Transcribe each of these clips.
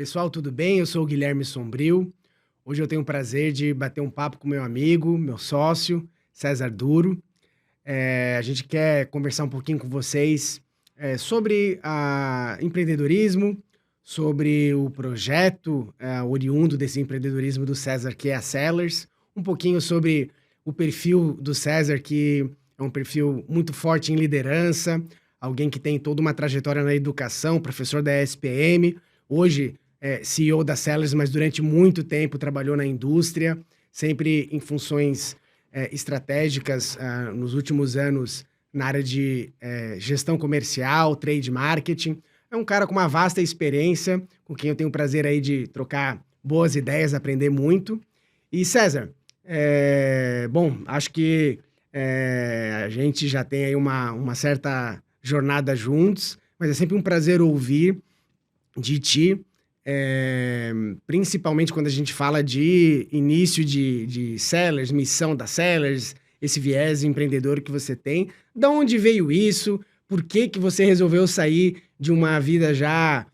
Pessoal, tudo bem? Eu sou o Guilherme Sombrio. Hoje eu tenho o prazer de bater um papo com meu amigo, meu sócio, César Duro. A gente quer conversar um pouquinho com vocês sobre empreendedorismo, sobre o projeto oriundo desse empreendedorismo do César, que é a Sellers. Um pouquinho sobre o perfil do César, que é um perfil muito forte em liderança, alguém que tem toda uma trajetória na educação, professor da ESPM, hoje CEO da Sellers, mas durante muito tempo trabalhou na indústria, sempre em funções estratégicas nos últimos anos na área de gestão comercial, trade marketing. É um cara com uma vasta experiência, com quem eu tenho o prazer aí de trocar boas ideias, aprender muito. E César, bom, acho que a gente já tem aí uma certa jornada juntos, mas é sempre um prazer ouvir de ti, principalmente quando a gente fala de início de Sellers, missão da Sellers, esse viés empreendedor que você tem. Da onde veio isso? Por que que você resolveu sair de uma vida já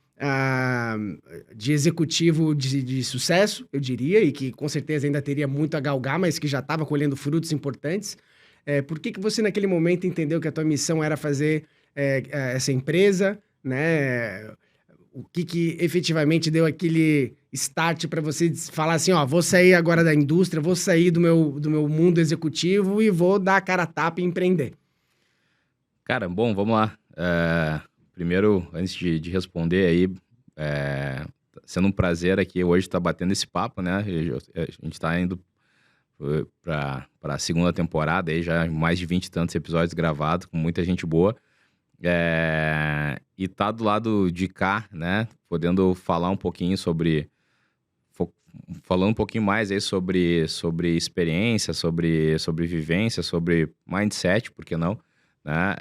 de executivo de sucesso, eu diria, e que com certeza ainda teria muito a galgar, mas que já estava colhendo frutos importantes? Por que que você naquele momento entendeu que a tua missão era fazer essa empresa, né? O que que efetivamente deu aquele start para você falar assim, ó, vou sair agora da indústria, vou sair do meu mundo executivo e vou dar a cara a tapa e empreender? Cara, bom, vamos lá. Primeiro, antes de responder aí, sendo um prazer aqui hoje estar batendo esse papo, né? A gente está indo para a segunda temporada, aí já mais de 20 e tantos episódios gravados, com muita gente boa. E tá do lado de cá, né? Podendo falar um pouquinho falando um pouquinho mais aí sobre experiência, sobre vivência, sobre mindset, por que não? Né?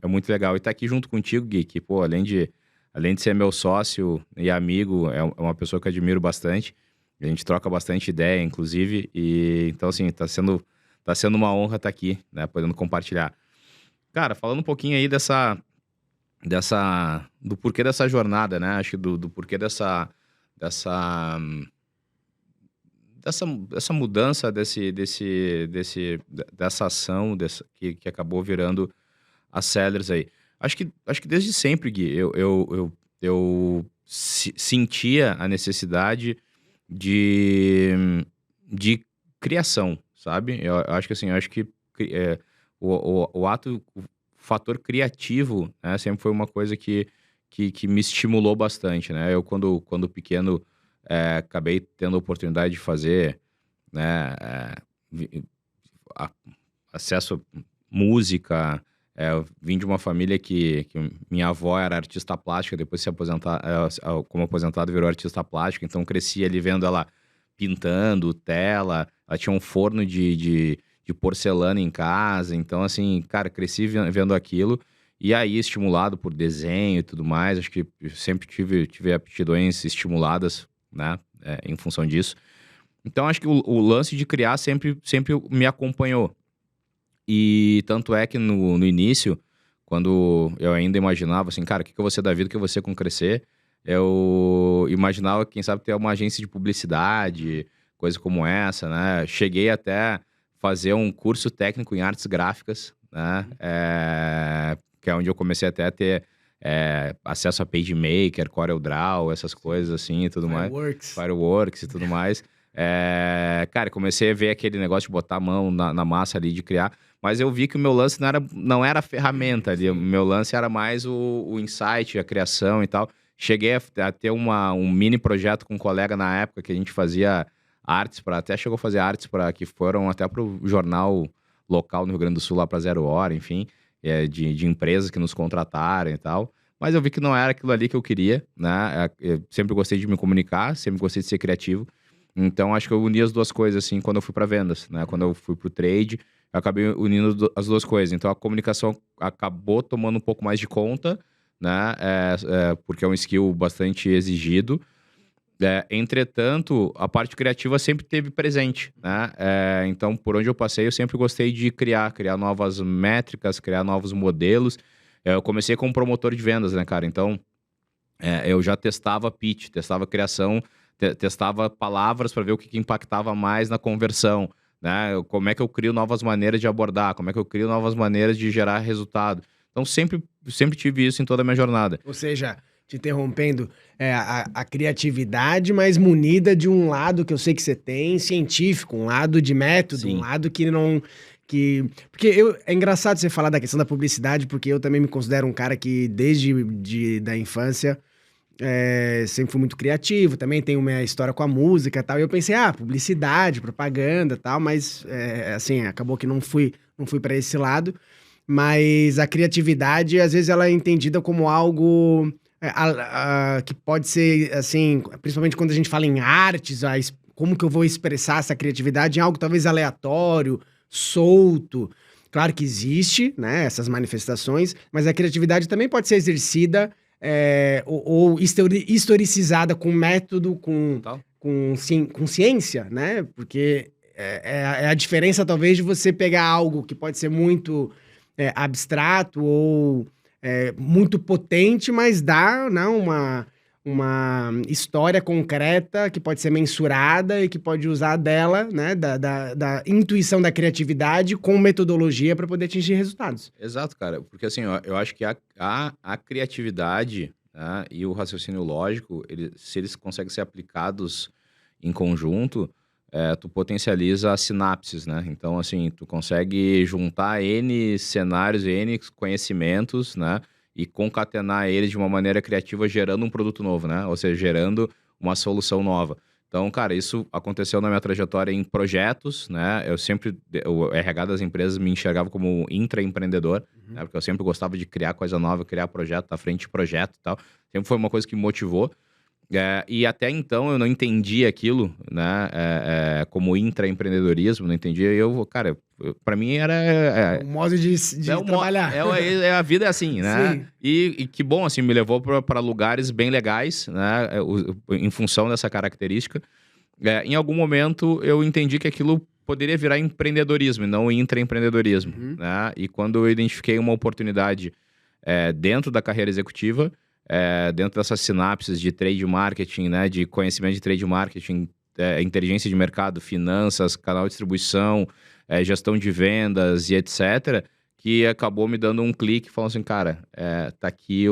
É muito legal. E tá aqui junto contigo, Gui, que, pô, além de ser meu sócio e amigo, é uma pessoa que eu admiro bastante. A gente troca bastante ideia, inclusive. E então, assim, tá sendo uma honra estar aqui, né? Podendo compartilhar. Cara, falando um pouquinho aí do porquê dessa jornada, né? Acho que do porquê dessa mudança, dessa ação que acabou virando a Sellers aí. Acho que desde sempre, Gui, eu sentia a necessidade de criação, sabe? Eu acho que assim, o fator criativo, né, sempre foi uma coisa que me estimulou bastante, né? Eu, quando pequeno, acabei tendo a oportunidade de fazer, né, vi- a- acesso à música. Eu vim de uma família que minha avó era artista plástica, depois se aposentar, como aposentado virou artista plástica, então cresci ali vendo ela pintando tela, ela tinha um forno de porcelana em casa, então assim, cara, cresci vendo aquilo, e aí estimulado por desenho e tudo mais, acho que eu sempre tive aptidões estimuladas, né, em função disso. Então acho que o lance de criar sempre me acompanhou. E tanto é que no início, quando eu ainda imaginava assim, cara, o que que eu vou ser da vida, o que eu vou ser com crescer, eu imaginava, quem sabe, ter uma agência de publicidade, coisa como essa, né? Cheguei até fazer um curso técnico em artes gráficas, né? Que é onde eu comecei até a ter acesso a PageMaker, CorelDRAW, essas coisas assim e tudo mais. Fireworks. Fireworks e tudo mais. Cara, comecei a ver aquele negócio de botar a mão na massa ali, de criar. Mas eu vi que o meu lance não era a ferramenta ali. O meu lance era mais o insight, a criação e tal. Cheguei a ter um mini projeto com um colega na época que a gente fazia artes até chegou a fazer artes que foram até pro jornal local no Rio Grande do Sul, lá pra Zero Hora, enfim, de empresas que nos contrataram e tal. Mas eu vi que não era aquilo ali que eu queria, né? Eu sempre gostei de me comunicar, sempre gostei de ser criativo. Então, acho que eu uni as duas coisas, assim, quando eu fui para vendas, né? Quando eu fui pro trade, eu acabei unindo as duas coisas. Então, a comunicação acabou tomando um pouco mais de conta, né? Porque é um skill bastante exigido. Entretanto, a parte criativa sempre teve presente, né? Então, por onde eu passei, eu sempre gostei de criar novas métricas, criar novos modelos. Eu comecei como promotor de vendas, né, cara? Então, eu já testava pitch, testava criação, testava palavras para ver o que impactava mais na conversão, né? Como é que eu crio novas maneiras de abordar, como é que eu crio novas maneiras de gerar resultado. Então, sempre tive isso em toda a minha jornada. Ou seja, te interrompendo, a criatividade, mas munida de um lado que eu sei que você tem, científico, um lado de método, Sim. um lado que não. Porque é engraçado você falar da questão da publicidade, porque eu também me considero um cara que, desde da infância, sempre fui muito criativo, também tenho minha história com a música e tal. E eu pensei, publicidade, propaganda e tal, mas assim, acabou que não fui para esse lado. Mas a criatividade, às vezes, ela é entendida como algo que pode ser, assim, principalmente quando a gente fala em artes, como que eu vou expressar essa criatividade em algo talvez aleatório, solto. Claro que existe, né, essas manifestações, mas a criatividade também pode ser exercida ou historicizada com método, Total. com ciência, né? Porque é a diferença, talvez, de você pegar algo que pode ser muito abstrato ou muito potente, mas dá, né, uma história concreta que pode ser mensurada e que pode usar dela, né, da intuição da criatividade com metodologia para poder atingir resultados. Exato, cara. Porque assim, ó, eu acho que a criatividade, né, e o raciocínio lógico, se eles conseguem ser aplicados em conjunto, tu potencializa as sinapses, né? Então, assim, tu consegue juntar N cenários, N conhecimentos, né? E concatenar eles de uma maneira criativa, gerando um produto novo, né? Ou seja, gerando uma solução nova. Então, cara, isso aconteceu na minha trajetória em projetos, né? O RH das empresas me enxergava como intraempreendedor, né? Porque eu sempre gostava de criar coisa nova, criar projeto, à frente de projeto e tal. Sempre foi uma coisa que me motivou. E até então eu não entendia aquilo, né? Como intraempreendedorismo, não entendia. E cara, para mim era. Um modo de trabalhar. A vida é assim, né? Sim. E que bom, assim, me levou para lugares bem legais, né? Em função dessa característica. Em algum momento eu entendi que aquilo poderia virar empreendedorismo e não intraempreendedorismo, né? E quando eu identifiquei uma oportunidade dentro da carreira executiva, dentro dessas sinapses de trade marketing, né? De conhecimento de trade marketing, inteligência de mercado, finanças, canal de distribuição, gestão de vendas e etc., que acabou me dando um clique falando assim, cara, tá aqui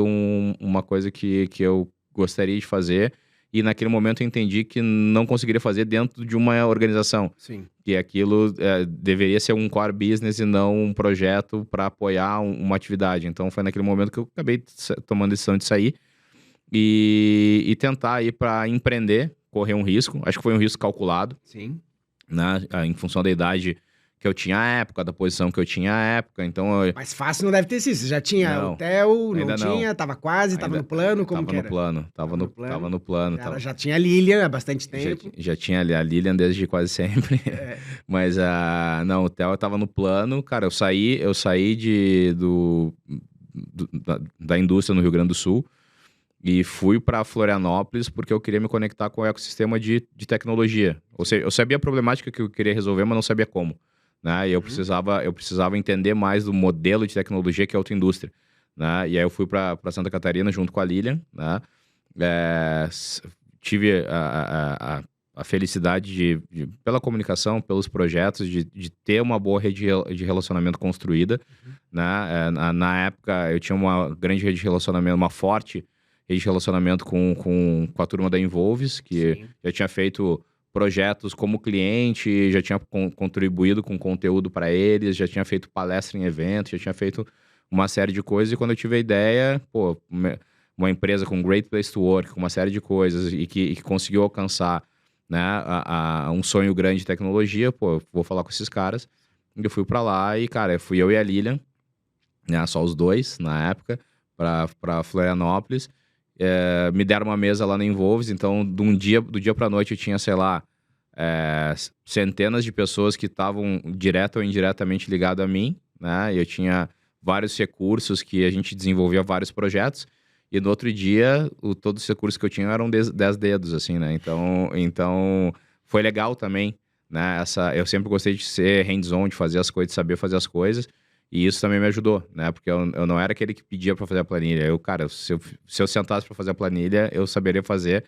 uma coisa que eu gostaria de fazer. E naquele momento eu entendi que não conseguiria fazer dentro de uma organização. Sim. Que aquilo deveria ser um core business e não um projeto para apoiar uma atividade. Então foi naquele momento que eu acabei tomando a decisão de sair e tentar ir para empreender, correr um risco. Acho que foi um risco calculado. Sim. Né? Em função da idade que eu tinha à época, da posição que eu tinha à época, então... Mas fácil não deve ter sido, você já tinha Não, hotel, não ainda tinha, não. tava quase, tava no plano, como que era? Tava no plano. Ela já tinha a Lilian há bastante tempo. Já tinha a Lilian desde quase sempre. Mas, não, o Theo tava no plano. Cara, eu saí da indústria no Rio Grande do Sul e fui para Florianópolis porque eu queria me conectar com o ecossistema de tecnologia. Ou seja, eu sabia a problemática que eu queria resolver, mas não sabia como. Né? E eu precisava entender mais do modelo de tecnologia que é a autoindústria. Né? E aí eu fui para Santa Catarina junto com a Lilian, né? Tive a felicidade pela comunicação, pelos projetos, de ter uma boa rede de relacionamento construída. Né? Na época, eu tinha uma grande rede de relacionamento, uma forte rede de relacionamento com a turma da Involves, que já tinha feito projetos como cliente, já tinha contribuído com conteúdo para eles, já tinha feito palestra em eventos, já tinha feito uma série de coisas. E quando eu tive a ideia, uma empresa com Great Place to Work, com uma série de coisas e que conseguiu alcançar, né, um sonho grande de tecnologia, vou falar com esses caras. Eu fui para lá e, cara, fui eu e a Lilian, né, só os dois na época, para Florianópolis. Me deram uma mesa lá na Involves, então do dia pra noite eu tinha, sei lá, centenas de pessoas que estavam direta ou indiretamente ligadas a mim, né? E eu tinha vários recursos que a gente desenvolvia vários projetos, e no outro dia todos os recursos que eu tinha eram 10 dedos, assim, né? Então foi legal também, né? Eu sempre gostei de ser hands-on, de fazer as coisas, de saber fazer as coisas. E isso também me ajudou, né? Porque eu não era aquele que pedia para fazer a planilha. Cara, se eu sentasse para fazer a planilha, eu saberia fazer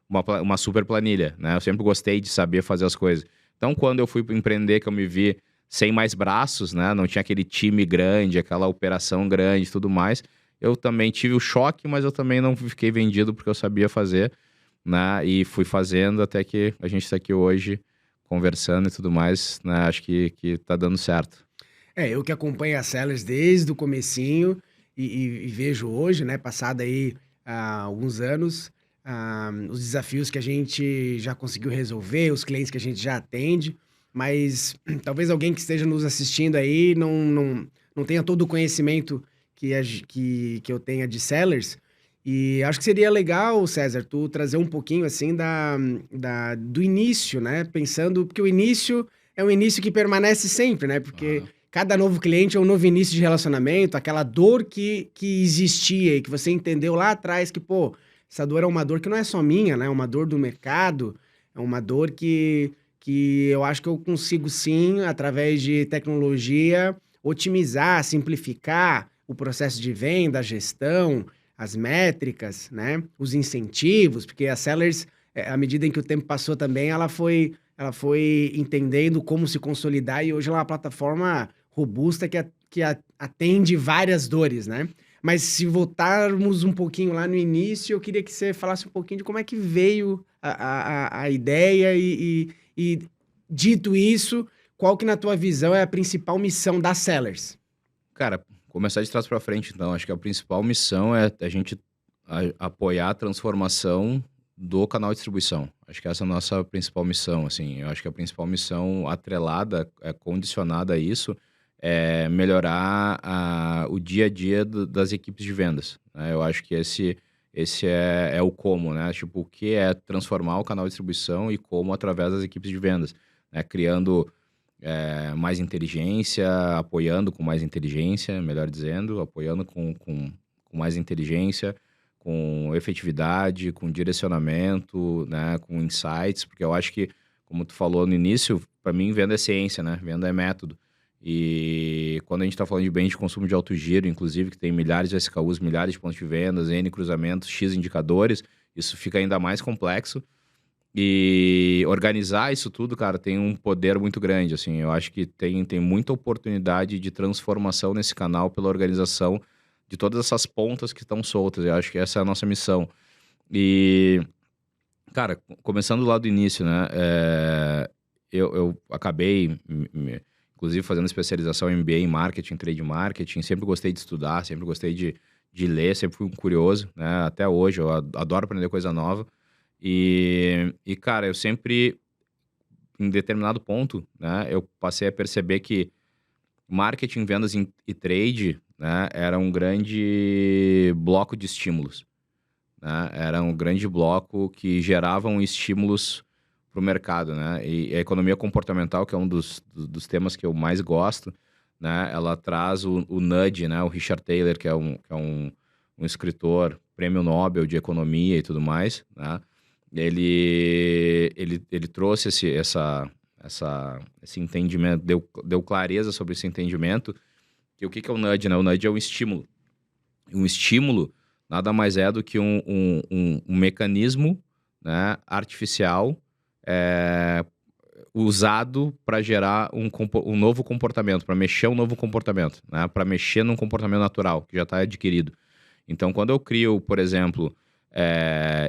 uma super planilha, né? Eu sempre gostei de saber fazer as coisas. Então, quando eu fui empreender, que eu me vi sem mais braços, né? Não tinha aquele time grande, aquela operação grande e tudo mais. Eu também tive o choque, mas eu também não fiquei vendido porque eu sabia fazer, né? E fui fazendo até que a gente está aqui hoje conversando e tudo mais, né? Acho que tá dando certo. Eu que acompanho a Sellers desde o comecinho e vejo hoje, né, passado aí alguns anos, os desafios que a gente já conseguiu resolver, os clientes que a gente já atende, mas talvez alguém que esteja nos assistindo aí não tenha todo o conhecimento que eu tenha de Sellers. E acho que seria legal, César, tu trazer um pouquinho assim do início, né? Pensando, porque o início é um início que permanece sempre, né? Porque Aham. cada novo cliente é um novo início de relacionamento, aquela dor que existia e que você entendeu lá atrás que, pô, essa dor é uma dor que não é só minha, né? É uma dor do mercado, é uma dor que eu acho que eu consigo sim, através de tecnologia, otimizar, simplificar o processo de venda, a gestão, as métricas, né? Os incentivos, porque a Sellers, à medida em que o tempo passou também, ela foi entendendo como se consolidar e hoje ela é uma plataforma robusta que atende várias dores, né? Mas se voltarmos um pouquinho lá no início, eu queria que você falasse um pouquinho de como é que veio a ideia e, dito isso, qual que na tua visão é a principal missão da Sellers? Cara, começar de trás para frente, então. Acho que a principal missão é a gente apoiar a transformação do canal de distribuição. Acho que essa é a nossa principal missão, assim. Eu acho que a principal missão atrelada, condicionada a isso, é melhorar o dia a dia das equipes de vendas, né? Eu acho que esse é o como, né? Tipo, o que é transformar o canal de distribuição e como através das equipes de vendas, né? Criando mais inteligência, apoiando com mais inteligência, melhor dizendo, apoiando com mais inteligência, com efetividade, com direcionamento, né, com insights, porque eu acho que, como tu falou no início, para mim venda é ciência, né? Venda é método. E quando a gente está falando de bens de consumo de alto giro, inclusive, que tem milhares de SKUs, milhares de pontos de vendas, N cruzamentos, X indicadores, isso fica ainda mais complexo. E organizar isso tudo, cara, tem um poder muito grande, assim. Eu acho que tem muita oportunidade de transformação nesse canal pela organização de todas essas pontas que estão soltas. Eu acho que essa é a nossa missão. E, cara, começando lá do início, né? Eu acabei, inclusive, fazendo especialização em MBA em marketing, trade marketing. Sempre gostei de estudar, sempre gostei de ler, sempre fui um curioso, né? Até hoje, eu adoro aprender coisa nova. Cara, eu sempre, em determinado ponto, né, eu passei a perceber que marketing, vendas e trade, né, era um grande bloco de estímulos, né? Era um grande bloco que geravam estímulos para o mercado, né? E a economia comportamental, que é um dos temas que eu mais gosto, né? Ela traz o nudge, né? O Richard Taylor, que é um escritor, prêmio Nobel de economia e tudo mais, né? Ele trouxe esse entendimento, deu clareza sobre esse entendimento, que o que é o nudge, né? O nudge é um estímulo. Um estímulo nada mais é do que um mecanismo, né, artificial usado para gerar um novo comportamento, para mexer um novo comportamento, né? Para mexer num comportamento natural, que já está adquirido. Então, quando eu crio, por exemplo,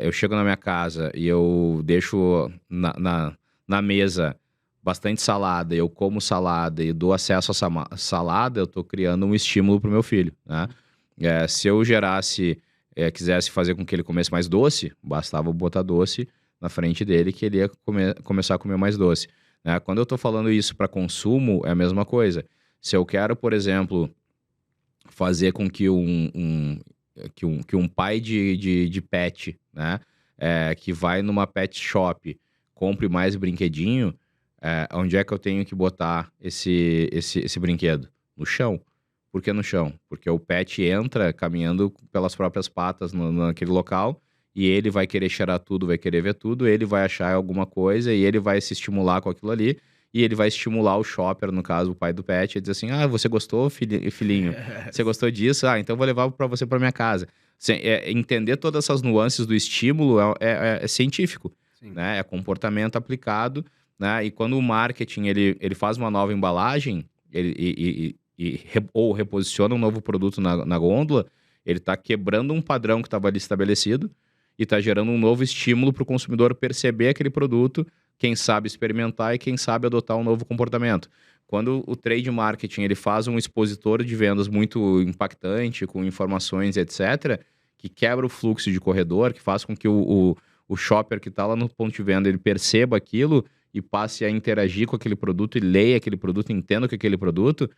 eu chego na minha casa e eu deixo na mesa bastante salada, eu como salada e dou acesso a salada, eu estou criando um estímulo para o meu filho, né? Se eu quisesse fazer com que ele comesse mais doce, bastava botar doce na frente dele que ele ia começar a comer mais doce, né? Quando eu estou falando isso para consumo, é a mesma coisa. Se eu quero, por exemplo, fazer com que um pai de pet, né, que vai numa pet shop, compre mais brinquedinho, onde é que eu tenho que botar esse brinquedo? No chão. Por que no chão? Porque o pet entra caminhando pelas próprias patas naquele local e ele vai querer cheirar tudo, vai querer ver tudo, ele vai achar alguma coisa e ele vai se estimular com aquilo ali e ele vai estimular o shopper, no caso, o pai do pet, a dizer assim, você gostou, filhinho? Você gostou disso? Então eu vou levar para você para minha casa. Entender todas essas nuances do estímulo é científico, Sim. né? É comportamento aplicado, né? E quando o marketing ele faz uma nova embalagem, ou reposiciona um novo produto na gôndola, ele está quebrando um padrão que estava ali estabelecido e está gerando um novo estímulo para o consumidor perceber aquele produto, quem sabe experimentar e quem sabe adotar um novo comportamento. Quando o trade marketing ele faz um expositor de vendas muito impactante, com informações, etc., que quebra o fluxo de corredor, que faz com que o shopper que está lá no ponto de venda ele perceba aquilo e passe a interagir com aquele produto e leia aquele produto, entenda o que é aquele produto,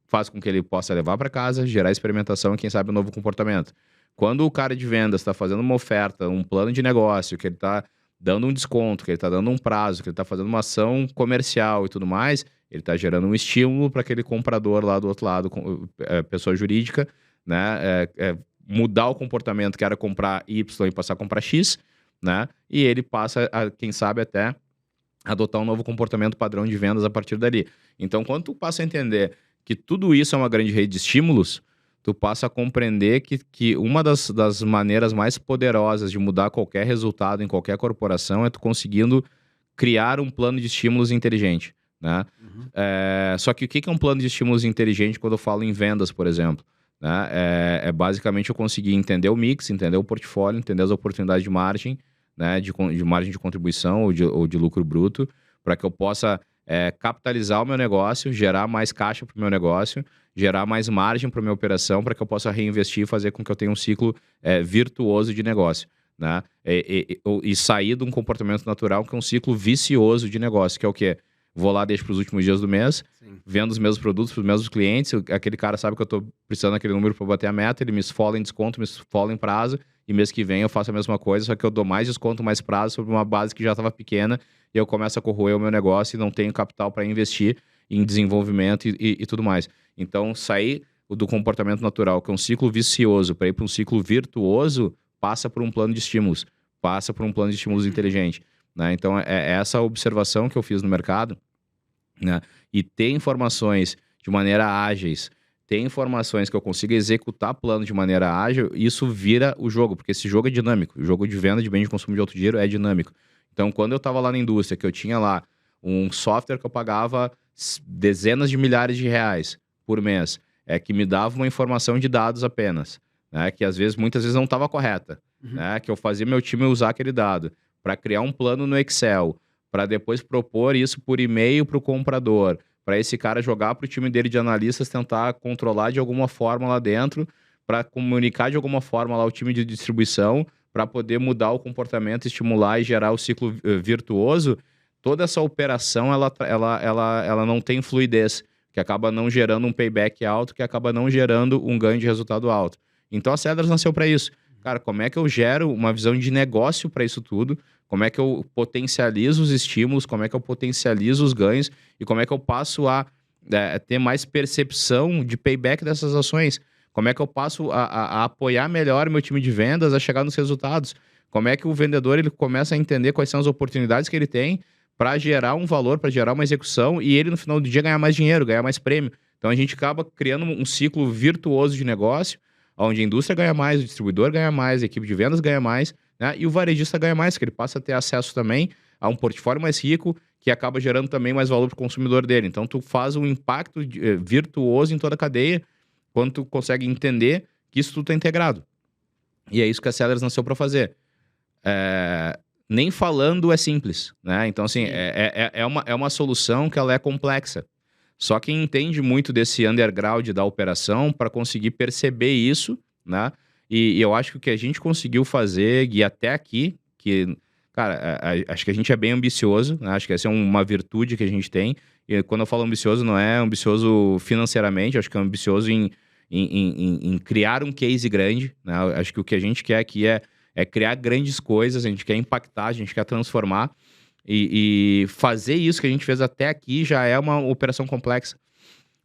faz com que ele possa levar para casa, gerar experimentação e, quem sabe, um novo comportamento. Quando o cara de vendas está fazendo uma oferta, um plano de negócio, que ele está dando um desconto, que ele está dando um prazo, que ele está fazendo uma ação comercial e tudo mais, ele está gerando um estímulo para aquele comprador lá do outro lado, pessoa jurídica, né, mudar o comportamento que era comprar Y e passar a comprar X, né, e ele passa a, quem sabe, até adotar um novo comportamento padrão de vendas a partir dali. Então, quando tu passa a entender que tudo isso é uma grande rede de estímulos, tu passa a compreender que uma das maneiras mais poderosas de mudar qualquer resultado em qualquer corporação é tu conseguindo criar um plano de estímulos inteligente, né? Uhum. Só que o que é um plano de estímulos inteligente quando eu falo em vendas, por exemplo? Né? Basicamente eu conseguir entender o mix, entender o portfólio, entender as oportunidades de margem, né? de margem de contribuição ou de lucro bruto, para que eu possa capitalizar o meu negócio, gerar mais caixa para o meu negócio, gerar mais margem para a minha operação, para que eu possa reinvestir e fazer com que eu tenha um ciclo virtuoso de negócio, né? E sair de um comportamento natural que é um ciclo vicioso de negócio, que é o quê? Vou lá, deixo para os últimos dias do mês, Sim. vendo os mesmos produtos para os mesmos clientes, aquele cara sabe que eu estou precisando daquele número para bater a meta, ele me esfola em desconto, me esfola em prazo, e mês que vem eu faço a mesma coisa, só que eu dou mais desconto, mais prazo sobre uma base que já estava pequena, e eu começo a corroer o meu negócio e não tenho capital para investir em desenvolvimento e tudo mais. Então, sair do comportamento natural, que é um ciclo vicioso, para ir para um ciclo virtuoso, passa por um plano de estímulos, passa por um plano de estímulos inteligente, né? Então, é essa observação que eu fiz no mercado, né? E ter informações de maneira ágeis, ter informações que eu consiga executar plano de maneira ágil, isso vira o jogo, porque esse jogo é dinâmico. O jogo de venda de bens de consumo de alto dinheiro é dinâmico. Então, quando eu estava lá na indústria, que eu tinha lá um software que eu pagava dezenas de milhares de reais por mês, que me dava uma informação de dados apenas, né? Que muitas vezes não estava correta, né? Que eu fazia meu time usar aquele dado para criar um plano no Excel, para depois propor isso por e-mail para o comprador, para esse cara jogar para o time dele de analistas, tentar controlar de alguma forma lá dentro, para comunicar de alguma forma lá o time de distribuição, para poder mudar o comportamento, estimular e gerar o ciclo virtuoso. Toda essa operação ela não tem fluidez, que acaba não gerando um payback alto, que acaba não gerando um ganho de resultado alto. Então a Cedras nasceu para isso. Cara, como é que eu gero uma visão de negócio para isso tudo? Como é que eu potencializo os estímulos? Como é que eu potencializo os ganhos? E como é que eu passo a ter mais percepção de payback dessas ações? Como é que eu passo a apoiar melhor meu time de vendas a chegar nos resultados? Como é que o vendedor ele começa a entender quais são as oportunidades que ele tem para gerar um valor, para gerar uma execução e ele no final do dia ganhar mais dinheiro, ganhar mais prêmio? Então a gente acaba criando um ciclo virtuoso de negócio, onde a indústria ganha mais, o distribuidor ganha mais, a equipe de vendas ganha mais, né? E o varejista ganha mais, que ele passa a ter acesso também a um portfólio mais rico, que acaba gerando também mais valor para o consumidor dele. Então tu faz um impacto virtuoso em toda a cadeia, quando tu consegue entender que isso tudo está integrado. E é isso que a Cedras nasceu para fazer. Nem falando é simples, né? Então, assim, é uma solução que ela é complexa. Só quem entende muito desse underground da operação para conseguir perceber isso, né? E eu acho que o que a gente conseguiu fazer, e até aqui, que, cara, acho que a gente é bem ambicioso, né? Acho que essa é uma virtude que a gente tem. E quando eu falo ambicioso, não é ambicioso financeiramente, acho que é ambicioso em criar um case grande, né? Acho que o que a gente quer aqui é criar grandes coisas, a gente quer impactar, a gente quer transformar. E fazer isso que a gente fez até aqui já é uma operação complexa.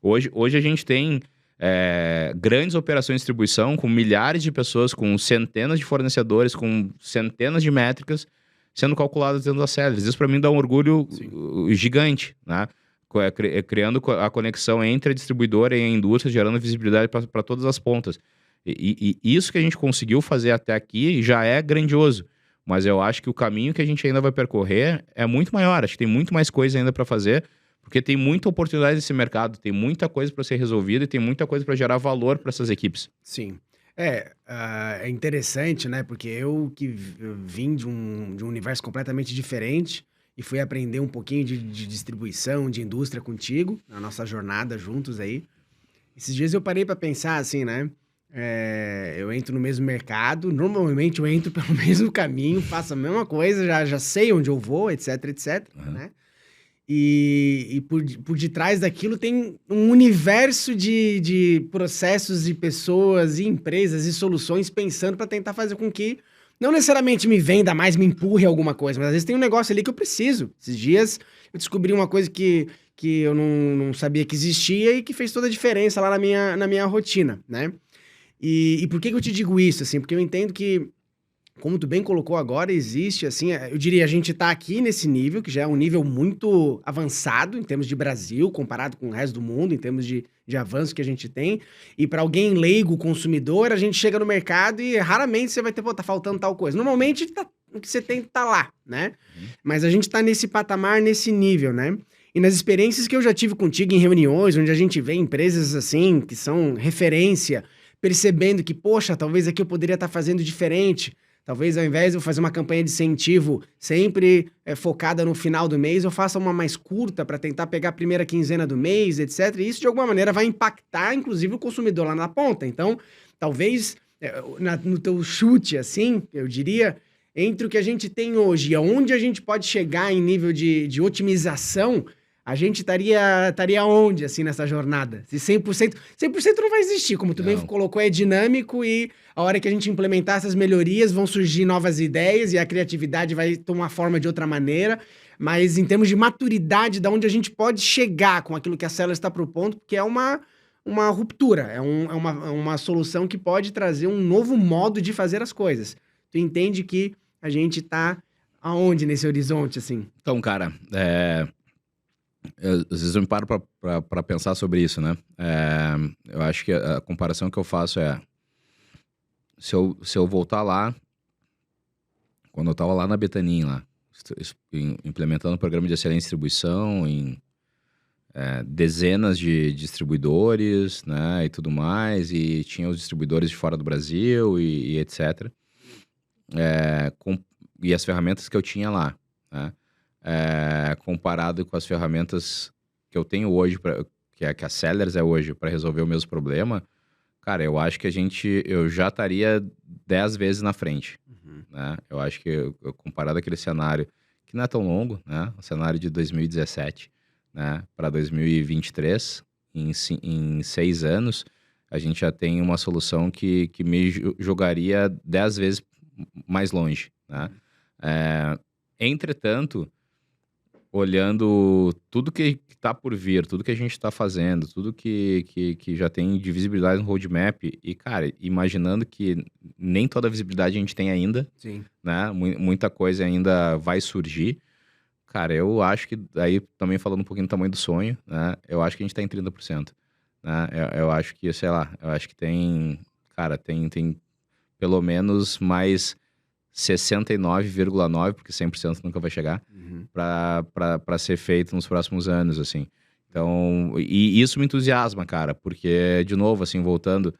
Hoje a gente tem grandes operações de distribuição com milhares de pessoas, com centenas de fornecedores, com centenas de métricas. sendo calculadas dentro das Cellers. Isso para mim dá um orgulho gigante, né? Criando a conexão entre a distribuidora e a indústria, gerando visibilidade para todas as pontas. E isso que a gente conseguiu fazer até aqui já é grandioso. Mas eu acho que o caminho que a gente ainda vai percorrer é muito maior. Acho que tem muito mais coisa ainda para fazer, porque tem muita oportunidade nesse mercado, tem muita coisa para ser resolvida e tem muita coisa para gerar valor para essas equipes. Sim. É interessante, né? Porque eu vim de um universo completamente diferente e fui aprender um pouquinho de distribuição, de indústria contigo, na nossa jornada juntos aí. Esses dias eu parei para pensar assim, né? Eu entro no mesmo mercado, normalmente eu entro pelo mesmo caminho, faço a mesma coisa, já sei onde eu vou, etc, etc, né? E por detrás daquilo tem um universo de processos e pessoas e empresas e soluções pensando para tentar fazer com que não necessariamente me venda mais, me empurre alguma coisa, mas às vezes tem um negócio ali que eu preciso. Esses dias eu descobri uma coisa que eu não sabia que existia e que fez toda a diferença lá na minha rotina, né? E por que eu te digo isso, assim? Porque eu entendo que, como tu bem colocou agora, existe, assim, eu diria, a gente tá aqui nesse nível, que já é um nível muito avançado em termos de Brasil, comparado com o resto do mundo, em termos de avanço que a gente tem. E para alguém leigo, consumidor, a gente chega no mercado e raramente você vai ter, pô, tá faltando tal coisa. Normalmente, o que você tem tá lá, né? Mas a gente tá nesse patamar, nesse nível, né? E nas experiências que eu já tive contigo em reuniões, onde a gente vê empresas, assim, que são referência, percebendo que, poxa, talvez aqui eu poderia estar fazendo diferente. Talvez ao invés de eu fazer uma campanha de incentivo sempre focada no final do mês, eu faça uma mais curta para tentar pegar a primeira quinzena do mês, etc. E isso, de alguma maneira, vai impactar, inclusive, o consumidor lá na ponta. Então, talvez, no teu chute, assim, eu diria, entre o que a gente tem hoje e aonde a gente pode chegar em nível de otimização, a gente estaria onde, assim, nessa jornada? Se 100% não vai existir, como tu bem colocou, é dinâmico e a hora que a gente implementar essas melhorias vão surgir novas ideias e a criatividade vai tomar forma de outra maneira, mas em termos de maturidade, da onde a gente pode chegar com aquilo que a Cellers está propondo, porque é uma ruptura, é uma solução que pode trazer um novo modo de fazer as coisas. Tu entende que a gente está aonde nesse horizonte, assim? Então, cara, às vezes eu me paro pra pensar sobre isso, né? Eu acho que a comparação que eu faço é... Se eu voltar lá, quando eu tava lá na Betanin, lá, implementando o programa de excelência em distribuição, em dezenas de distribuidores, né, e tudo mais, e tinha os distribuidores de fora do Brasil e etc. E as ferramentas que eu tinha lá, né? Comparado com as ferramentas que eu tenho hoje, que a Cellers é hoje, para resolver o mesmo problema, cara, eu acho que eu já estaria 10 vezes na frente, né? Eu acho que, comparado àquele cenário, que não é tão longo, né? O cenário de 2017, né? Para 2023, em 6 anos, a gente já tem uma solução que me jogaria 10 vezes mais longe, né? Entretanto, olhando tudo que está por vir, tudo que a gente está fazendo, tudo que já tem de visibilidade no roadmap, e, cara, imaginando que nem toda a visibilidade a gente tem ainda, Sim. né? Muita coisa ainda vai surgir. Cara, eu acho que, aí também falando um pouquinho do tamanho do sonho, né? Eu acho que a gente está em 30%, né? Eu acho que, sei lá, eu acho que tem, cara, tem pelo menos mais 69,9%, porque 100% nunca vai chegar, para ser feito nos próximos anos, assim. Então, e isso me entusiasma, cara, porque, de novo, assim, voltando,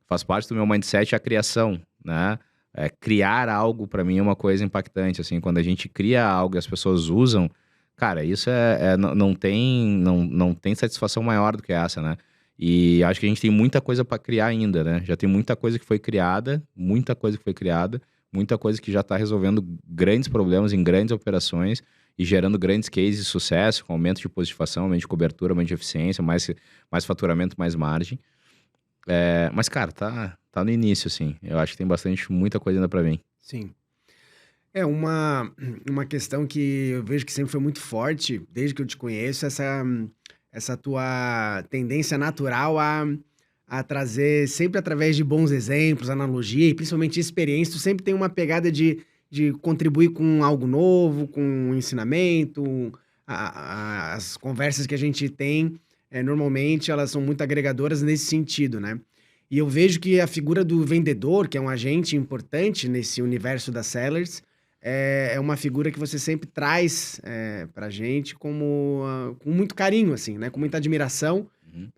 faz parte do meu mindset a criação, né? Criar algo, para mim, é uma coisa impactante, assim, quando a gente cria algo e as pessoas usam, cara, isso não tem satisfação maior do que essa, né? E acho que a gente tem muita coisa para criar ainda, né? Já tem muita coisa que foi criada, muita coisa que já está resolvendo grandes problemas em grandes operações e gerando grandes cases de sucesso, com aumento de positivação, aumento de cobertura, aumento de eficiência, mais faturamento, mais margem. Mas, cara, tá no início, assim. Eu acho que tem muita coisa ainda para vir. Sim. Uma questão que eu vejo que sempre foi muito forte, desde que eu te conheço, essa tua tendência natural a trazer, sempre através de bons exemplos, analogia e principalmente experiência, tu sempre tem uma pegada de de contribuir com algo novo, com um ensinamento. As conversas que a gente tem, normalmente, elas são muito agregadoras nesse sentido, né? E eu vejo que a figura do vendedor, que é um agente importante nesse universo das sellers, é uma figura que você sempre traz pra gente como, com muito carinho, assim, né? Com muita admiração Uhum,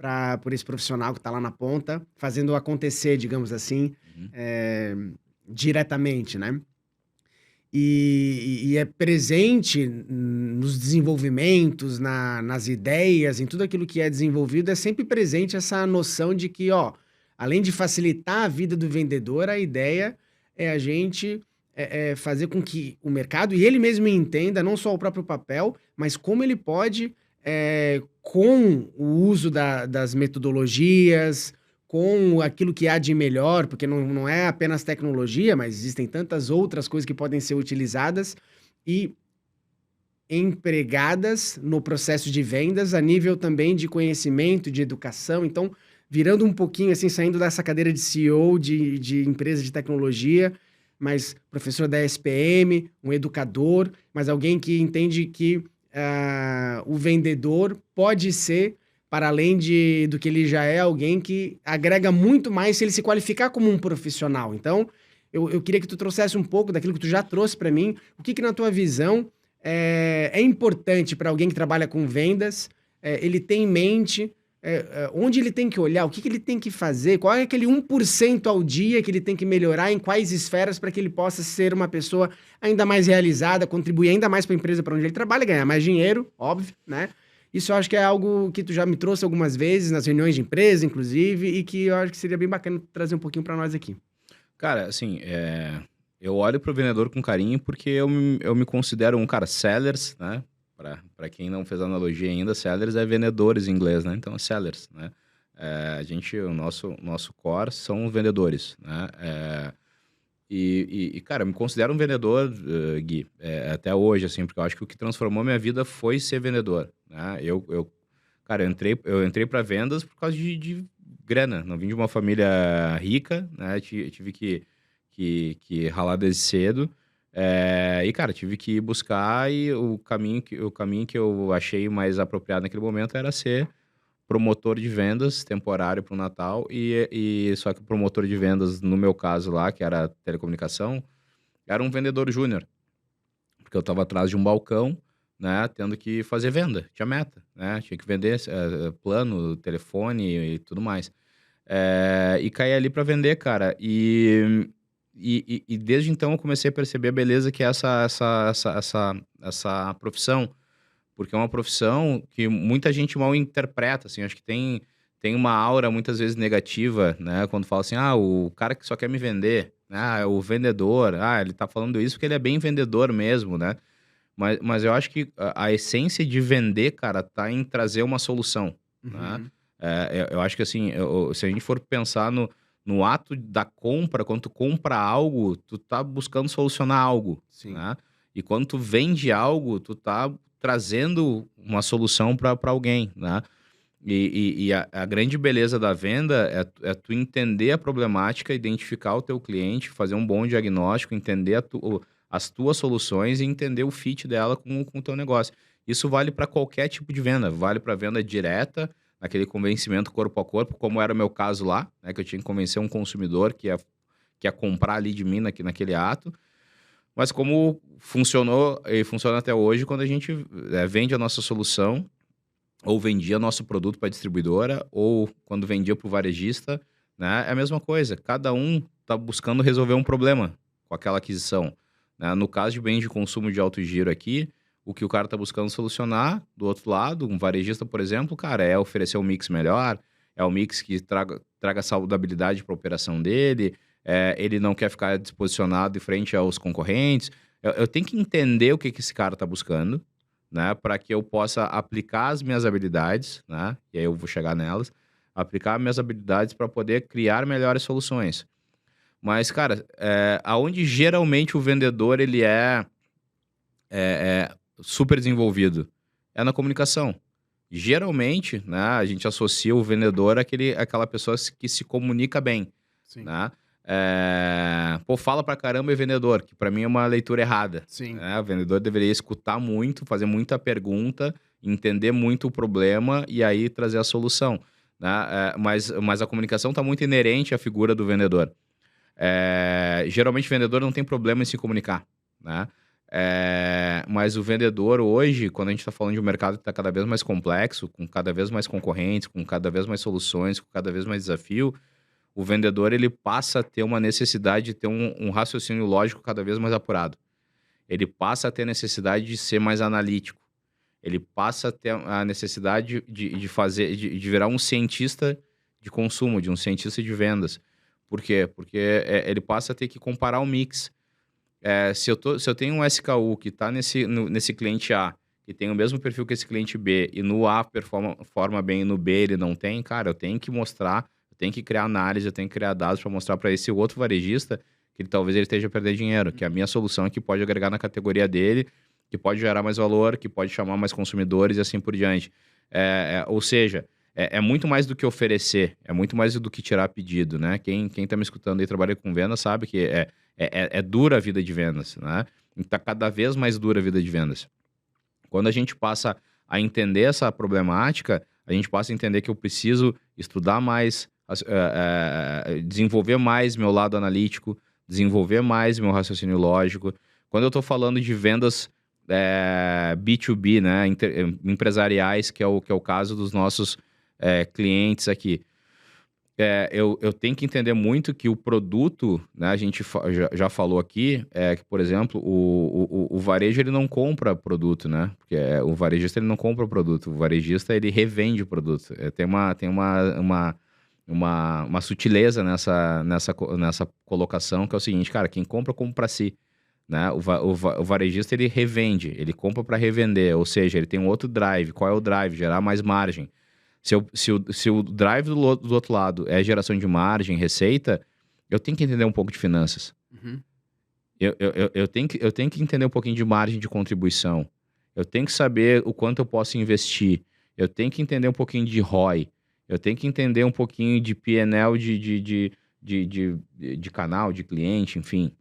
por esse profissional que tá lá na ponta, fazendo acontecer, digamos assim, uhum, diretamente, né? E é presente nos desenvolvimentos, nas ideias, em tudo aquilo que é desenvolvido, é sempre presente essa noção de que, ó, além de facilitar a vida do vendedor, a ideia é a gente fazer com que o mercado, e ele mesmo entenda não só o próprio papel, mas como ele pode, com o uso das metodologias, com aquilo que há de melhor, porque não é apenas tecnologia, mas existem tantas outras coisas que podem ser utilizadas e empregadas no processo de vendas, a nível também de conhecimento, de educação. Então, virando um pouquinho, assim, saindo dessa cadeira de CEO de empresa de tecnologia, mas professor da SPM, um educador, mas alguém que entende que o vendedor pode ser, para além do que ele já é, alguém que agrega muito mais se ele se qualificar como um profissional. Então, eu queria que tu trouxesse um pouco daquilo que tu já trouxe para mim. O que na tua visão, é importante para alguém que trabalha com vendas, ele tem em mente, onde ele tem que olhar, o que ele tem que fazer, qual é aquele 1% ao dia que ele tem que melhorar, em quais esferas, para que ele possa ser uma pessoa ainda mais realizada, contribuir ainda mais para a empresa para onde ele trabalha, ganhar mais dinheiro, óbvio, né? Isso eu acho que é algo que tu já me trouxe algumas vezes, nas reuniões de empresa, inclusive, e que eu acho que seria bem bacana trazer um pouquinho para nós aqui. Cara, assim, eu olho pro vendedor com carinho porque eu me considero um cara sellers, né? Pra quem não fez analogia ainda, sellers é vendedores em inglês, né? Então é sellers, né? O nosso core são vendedores, né? Cara, eu me considero um vendedor, Gui, até hoje, assim, porque eu acho que o que transformou minha vida foi ser vendedor, né? Cara, eu entrei para vendas por causa de grana. Não vim de uma família rica, né? Tive que ralar desde cedo. Cara, tive que buscar e o caminho que eu achei mais apropriado naquele momento era ser promotor de vendas temporário para o Natal só que o promotor de vendas, no meu caso lá, que era telecomunicação, era um vendedor júnior, porque eu estava atrás de um balcão, né, tendo que fazer venda, tinha meta, né, tinha que vender plano, telefone e tudo mais. E caí ali para vender, cara, e desde então eu comecei a perceber a beleza que é essa profissão, porque é uma profissão que muita gente mal interpreta, assim, acho que tem uma aura muitas vezes negativa, né, quando fala assim, o cara que só quer me vender, é o vendedor, ele tá falando isso porque ele é bem vendedor mesmo, né, mas eu acho que a essência de vender, cara, tá em trazer uma solução, né, Uhum. eu acho que assim, se a gente for pensar no ato da compra, quando tu compra algo, tu tá buscando solucionar algo, Sim. né, e quando tu vende algo, tu tá trazendo uma solução para alguém, né? E a grande beleza da venda é tu entender a problemática, identificar o teu cliente, fazer um bom diagnóstico, entender as tuas soluções e entender o fit dela com o teu negócio. Isso vale para qualquer tipo de venda, vale para venda direta, aquele convencimento corpo a corpo, como era o meu caso lá, né? Que eu tinha que convencer um consumidor que ia comprar ali de mim naquele ato. Mas como funcionou e funciona até hoje, quando a gente vende a nossa solução, ou vendia nosso produto para a distribuidora, ou quando vendia para o varejista, né? É a mesma coisa. Cada um está buscando resolver um problema com aquela aquisição, né? No caso de bens de consumo de alto giro aqui, o que o cara está buscando solucionar, do outro lado, um varejista, por exemplo, cara, é oferecer um mix melhor, é um mix que traga saudabilidade para a operação dele, ele não quer ficar disposicionado em frente aos concorrentes. Eu tenho que entender o que esse cara está buscando, né, para que eu possa aplicar as minhas habilidades, né, e aí eu vou chegar nelas, aplicar minhas habilidades para poder criar melhores soluções. Mas, cara, aonde geralmente o vendedor ele é super desenvolvido é na comunicação. Geralmente, né, a gente associa o vendedor àquela pessoa que se comunica bem, Sim. né? Pô, fala pra caramba e vendedor, que pra mim é uma leitura errada. Sim. Né? O vendedor deveria escutar muito, fazer muita pergunta, entender muito o problema e aí trazer a solução. Né? Mas a comunicação está muito inerente à figura do vendedor. Geralmente o vendedor não tem problema em se comunicar. Né? Mas o vendedor hoje, quando a gente está falando de um mercado que está cada vez mais complexo, com cada vez mais concorrentes, com cada vez mais soluções, com cada vez mais desafio, o vendedor ele passa a ter uma necessidade de ter um raciocínio lógico cada vez mais apurado. Ele passa a ter necessidade de ser mais analítico. Ele passa a ter a necessidade de virar um cientista de consumo, de um cientista de vendas. Por quê? Porque ele passa a ter que comparar o mix. Se eu tenho um SKU que está nesse cliente A, que tem o mesmo perfil que esse cliente B, e no A performa bem e no B ele não tem, cara, eu tenho que mostrar, eu tenho que criar análise, eu tenho que criar dados para mostrar para esse outro varejista que talvez ele esteja perdendo dinheiro, que a minha solução é que pode agregar na categoria dele, que pode gerar mais valor, que pode chamar mais consumidores e assim por diante. Ou seja, é muito mais do que oferecer, é muito mais do que tirar pedido, né? Quem tá me escutando aí, trabalha com vendas, sabe que é dura a vida de vendas, né? Está cada vez mais dura a vida de vendas. Quando a gente passa a entender essa problemática, a gente passa a entender que eu preciso estudar mais, desenvolver mais meu lado analítico, desenvolver mais meu raciocínio lógico. Quando eu estou falando de vendas B2B, né, empresariais, que é o caso dos nossos clientes aqui, eu tenho que entender muito que o produto, né, a gente já falou aqui, que, por exemplo, o varejo ele não compra produto, né? Porque o varejista ele não compra produto, o varejista ele revende o produto. Tem uma sutileza nessa colocação, que é o seguinte, cara, quem compra para si. Né? O varejista ele revende, ele compra para revender, ou seja, ele tem um outro drive. Qual é o drive? Gerar mais margem. Se o drive do outro lado é geração de margem, receita, eu tenho que entender um pouco de finanças. Uhum. Eu tenho que entender um pouquinho de margem de contribuição. Eu tenho que saber o quanto eu posso investir. Eu tenho que entender um pouquinho de ROI. Eu tenho que entender um pouquinho de P&L de canal, de cliente, enfim.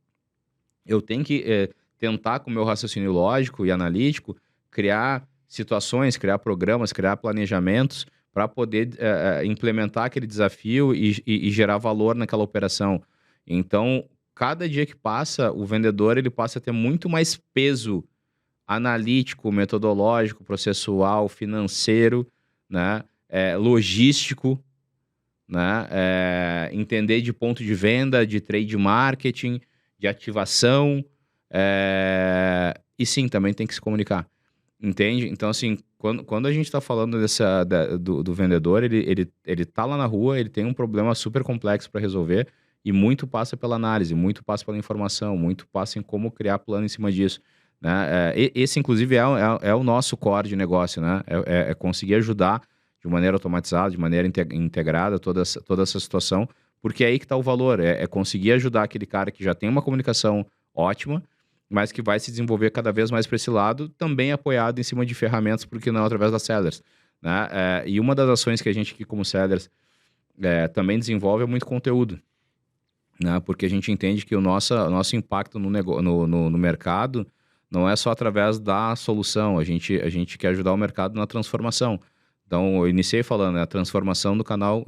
Eu tenho que tentar, com o meu raciocínio lógico e analítico, criar situações, criar programas, criar planejamentos para poder implementar aquele desafio e gerar valor naquela operação. Então, cada dia que passa, o vendedor ele passa a ter muito mais peso analítico, metodológico, processual, financeiro, né? Logístico, né? Entender de ponto de venda, de trade marketing, de ativação, e sim, também tem que se comunicar. Entende? Então, assim, quando a gente está falando do vendedor, ele tá lá na rua, ele tem um problema super complexo para resolver e muito passa pela análise, muito passa pela informação, muito passa em como criar plano em cima disso. Né? Esse, inclusive, é o nosso core de negócio, né? É conseguir ajudar de maneira automatizada, de maneira integrada toda essa situação, porque é aí que está o valor, é conseguir ajudar aquele cara que já tem uma comunicação ótima, mas que vai se desenvolver cada vez mais para esse lado, também apoiado em cima de ferramentas, porque não através das sellers. Né? E uma das ações que a gente aqui como sellers também desenvolve é muito conteúdo. Né? Porque a gente entende que o nosso impacto no mercado não é só através da solução, a gente quer ajudar o mercado na transformação. Então, eu iniciei falando, a transformação do canal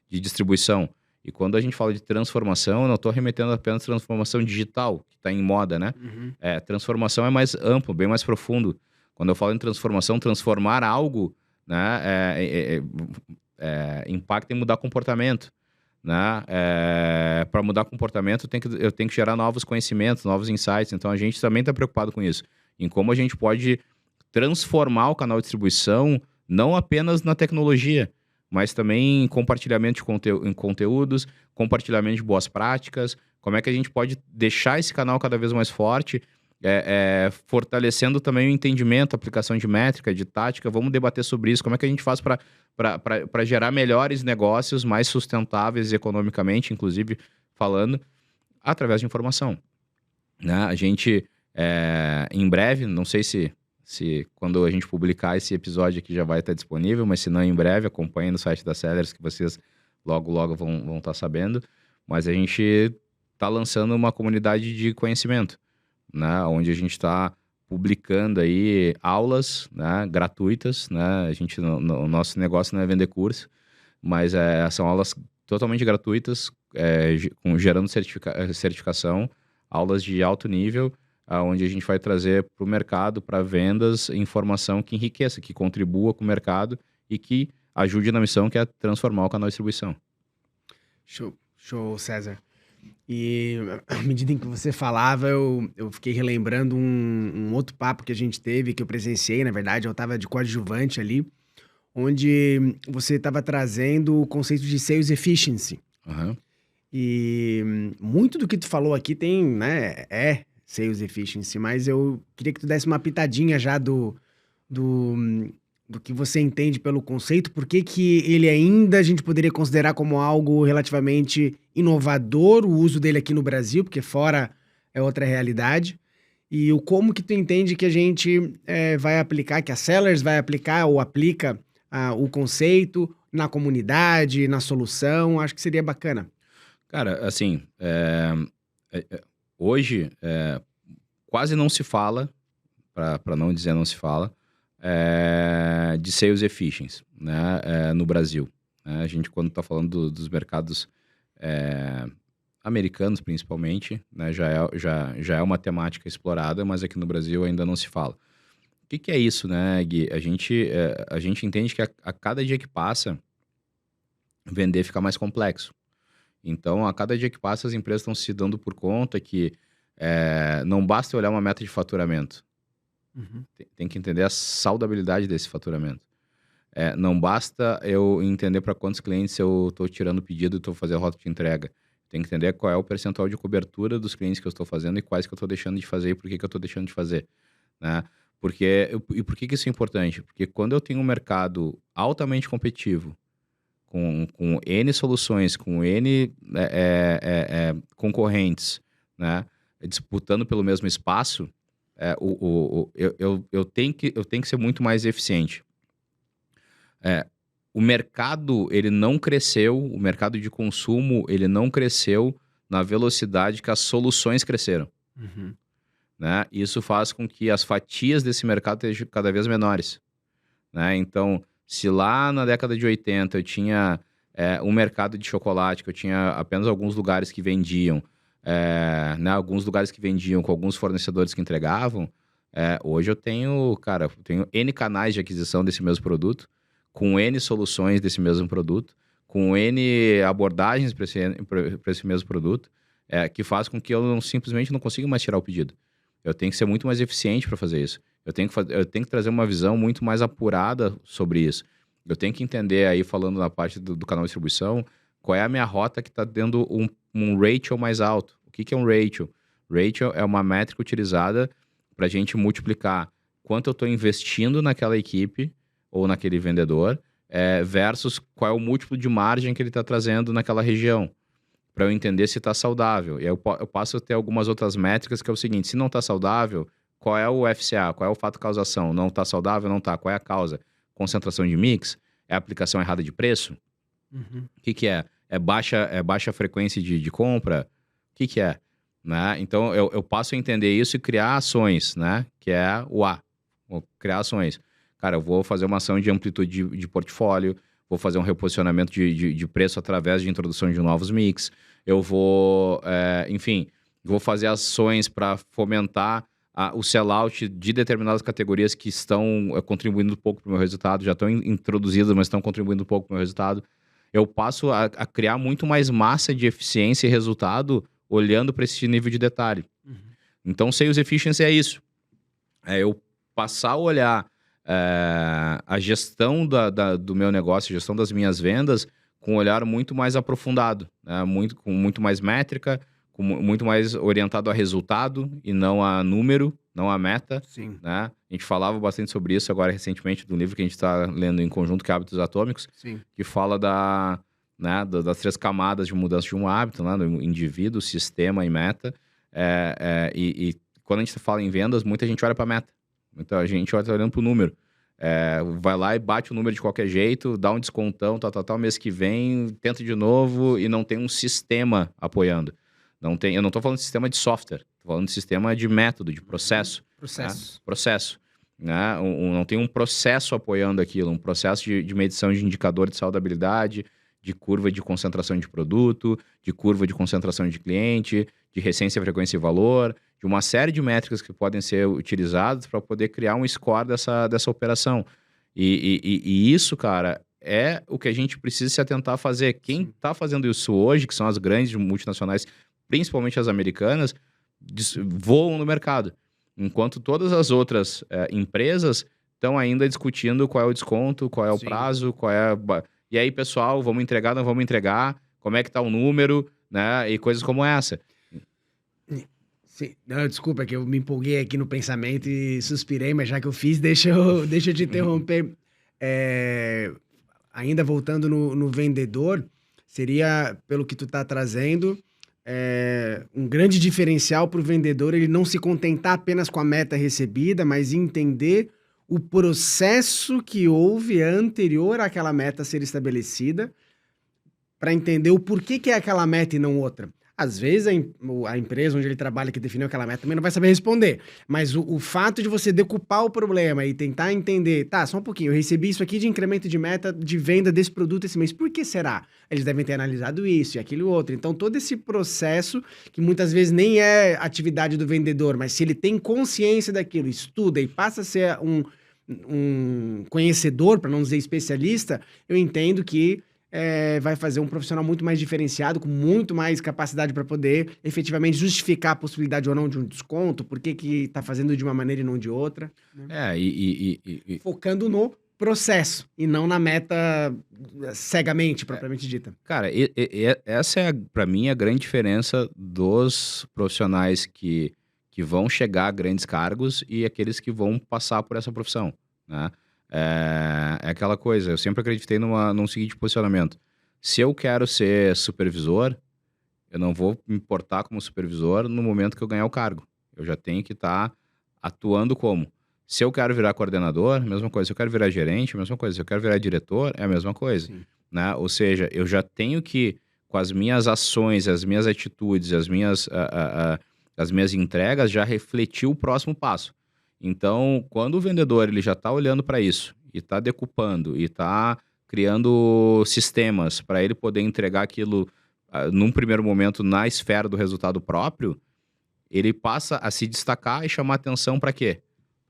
de distribuição. E quando a gente fala de transformação, eu não estou remetendo apenas à transformação digital, que está em moda, né? Uhum. Transformação é mais amplo, bem mais profundo. Quando eu falo em transformação, transformar algo, né, impacta em mudar comportamento. Né? Para mudar comportamento, eu tenho que gerar novos conhecimentos, novos insights. Então, a gente também está preocupado com isso. Em como a gente pode transformar o canal de distribuição, não apenas na tecnologia, mas também em compartilhamento em conteúdos, compartilhamento de boas práticas, como é que a gente pode deixar esse canal cada vez mais forte, fortalecendo também o entendimento, a aplicação de métrica, de tática. Vamos debater sobre isso, como é que a gente faz para gerar melhores negócios, mais sustentáveis economicamente, inclusive falando, através de informação. Né? A gente, em breve, não sei se quando a gente publicar esse episódio aqui já vai estar disponível, mas se não, em breve, acompanhe no site da Sellers que vocês logo, logo vão estar sabendo, mas a gente está lançando uma comunidade de conhecimento, né? Onde a gente está publicando aí aulas, né, gratuitas, né? O nosso negócio não é vender curso, mas são aulas totalmente gratuitas, gerando certificação, aulas de alto nível, onde a gente vai trazer para o mercado, para vendas, informação que enriqueça, que contribua com o mercado e que ajude na missão que é transformar o canal de distribuição. Show, César. E à medida em que você falava, eu fiquei relembrando um outro papo que a gente teve, que eu presenciei, na verdade, eu estava de coadjuvante ali, onde você estava trazendo o conceito de sales efficiency. Uhum. E muito do que tu falou aqui tem, né, sales efficiency, mas eu queria que tu desse uma pitadinha já do que você entende pelo conceito, por que ele ainda a gente poderia considerar como algo relativamente inovador, o uso dele aqui no Brasil, porque fora é outra realidade, e o como que tu entende que a gente vai aplicar, que a Sellers vai aplicar ou aplica o conceito na comunidade, na solução, acho que seria bacana. Cara, assim, hoje quase não se fala, para não dizer não se fala, de sales efficiency, né, no Brasil. A gente, quando está falando dos mercados americanos, principalmente, né, já é uma temática explorada, mas aqui no Brasil ainda não se fala. O que é isso, né, Gui? A gente entende que a cada dia que passa, vender fica mais complexo. Então, a cada dia que passa, as empresas estão se dando por conta que não basta olhar uma meta de faturamento. Uhum. Tem que entender a saudabilidade desse faturamento. Não basta eu entender para quantos clientes eu estou tirando o pedido e estou fazendo a rota de entrega. Tem que entender qual é o percentual de cobertura dos clientes que eu estou fazendo e quais que eu estou deixando de fazer e por que eu estou deixando de fazer. Né? E por que isso é importante? Porque quando eu tenho um mercado altamente competitivo, com N soluções, com N concorrentes, né, disputando pelo mesmo espaço, eu tenho que ser muito mais eficiente. O mercado, ele não cresceu, o mercado de consumo, ele não cresceu na velocidade que as soluções cresceram. Uhum. Né? Isso faz com que as fatias desse mercado sejam cada vez menores. Né? Então, se lá na década de 80 eu tinha um mercado de chocolate, que eu tinha apenas alguns lugares que vendiam, né, alguns lugares que vendiam com alguns fornecedores que entregavam, hoje eu tenho N canais de aquisição desse mesmo produto, com N soluções desse mesmo produto, com N abordagens para esse mesmo produto, que faz com que eu simplesmente não consiga mais tirar o pedido. Eu tenho que ser muito mais eficiente para fazer isso. Eu tenho que trazer uma visão muito mais apurada sobre isso. Eu tenho que entender aí, falando na parte do canal de distribuição, qual é a minha rota que está dando um ratio mais alto. O que é um ratio? Ratio é uma métrica utilizada para a gente multiplicar quanto eu estou investindo naquela equipe ou naquele vendedor versus qual é o múltiplo de margem que ele está trazendo naquela região, para eu entender se está saudável. E aí eu passo a ter algumas outras métricas, que é o seguinte: se não está saudável, qual é o FCA? Qual é o fato causação? Não está saudável? Não está. Qual é a causa? Concentração de mix? É a aplicação errada de preço? Uhum. O que é? É baixa frequência de compra? O que é? Né? Então, eu passo a entender isso e criar ações, né? Que é o A. Vou criar ações. Cara, eu vou fazer uma ação de amplitude de portfólio, vou fazer um reposicionamento de preço através de introdução de novos mix, eu vou, enfim, vou fazer ações para fomentar o sellout de determinadas categorias que estão contribuindo pouco para o meu resultado, já estão introduzidas, mas estão contribuindo pouco para o meu resultado. Eu passo a criar muito mais massa de eficiência e resultado olhando para esse nível de detalhe. Uhum. Então, Sales Efficiency é isso. Eu passar a olhar a gestão do meu negócio, a gestão das minhas vendas, com um olhar muito mais aprofundado, né? Com muito mais métrica, muito mais orientado a resultado e não a número, não a meta. Sim. Né? A gente falava bastante sobre isso agora recentemente do livro que a gente está lendo em conjunto, que é Hábitos Atômicos, Sim. que fala das 3 camadas de mudança de um hábito, né? Do indivíduo, sistema e meta. E quando a gente fala em vendas, muita gente olha para a meta. Muita gente olha olhando para o número. Vai lá e bate o número de qualquer jeito, dá um descontão, tal, mês que vem, tenta de novo e não tem um sistema apoiando. Eu não estou falando de sistema de software, estou falando de sistema de método, de processo. Processo. Né? Processo. Né? Não tem um processo apoiando aquilo, um processo de medição de indicador de saudabilidade, de curva de concentração de produto, de curva de concentração de cliente, de recência, frequência e valor, de uma série de métricas que podem ser utilizadas para poder criar um score dessa operação. E isso, cara, é o que a gente precisa se atentar a fazer. Quem está fazendo isso hoje, que são as grandes multinacionais, principalmente as americanas, voam no mercado. Enquanto todas as outras empresas estão ainda discutindo qual é o desconto, qual é o prazo, qual é... E aí, pessoal, vamos entregar, não vamos entregar? Como é que tá o número, né? E coisas como essa. Sim. Não, desculpa, é que eu me empolguei aqui no pensamento e suspirei, mas já que eu fiz, deixa eu te interromper. Ainda voltando no vendedor, seria, pelo que tu tá trazendo, um grande diferencial para o vendedor ele não se contentar apenas com a meta recebida, mas entender o processo que houve anterior àquela meta ser estabelecida, para entender o porquê que é aquela meta e não outra. Às vezes a empresa onde ele trabalha que definiu aquela meta também não vai saber responder, mas o fato de você decupar o problema e tentar entender, tá, só um pouquinho, eu recebi isso aqui de incremento de meta de venda desse produto esse mês, por que será? Eles devem ter analisado isso e aquilo outro. Então todo esse processo, que muitas vezes nem é atividade do vendedor, mas se ele tem consciência daquilo, estuda e passa a ser um conhecedor, para não dizer especialista, eu entendo que vai fazer um profissional muito mais diferenciado, com muito mais capacidade para poder efetivamente justificar a possibilidade ou não de um desconto, por que está fazendo de uma maneira e não de outra. Né? Focando no processo e não na meta cegamente, propriamente dita. Cara, essa é, para mim, a grande diferença dos profissionais que vão chegar a grandes cargos e aqueles que vão passar por essa profissão, né? É aquela coisa, eu sempre acreditei num seguinte posicionamento. Se eu quero ser supervisor, eu não vou me importar como supervisor no momento que eu ganhar o cargo. Eu já tenho que estar atuando como. Se eu quero virar coordenador, mesma coisa. Se eu quero virar gerente, mesma coisa. Se eu quero virar diretor, é a mesma coisa. Né? Ou seja, eu já tenho que, com as minhas ações, as minhas atitudes, as minhas entregas, já refletir o próximo passo. Então, quando o vendedor ele já está olhando para isso, e está decupando, e está criando sistemas para ele poder entregar aquilo num primeiro momento na esfera do resultado próprio, ele passa a se destacar e chamar atenção para quê?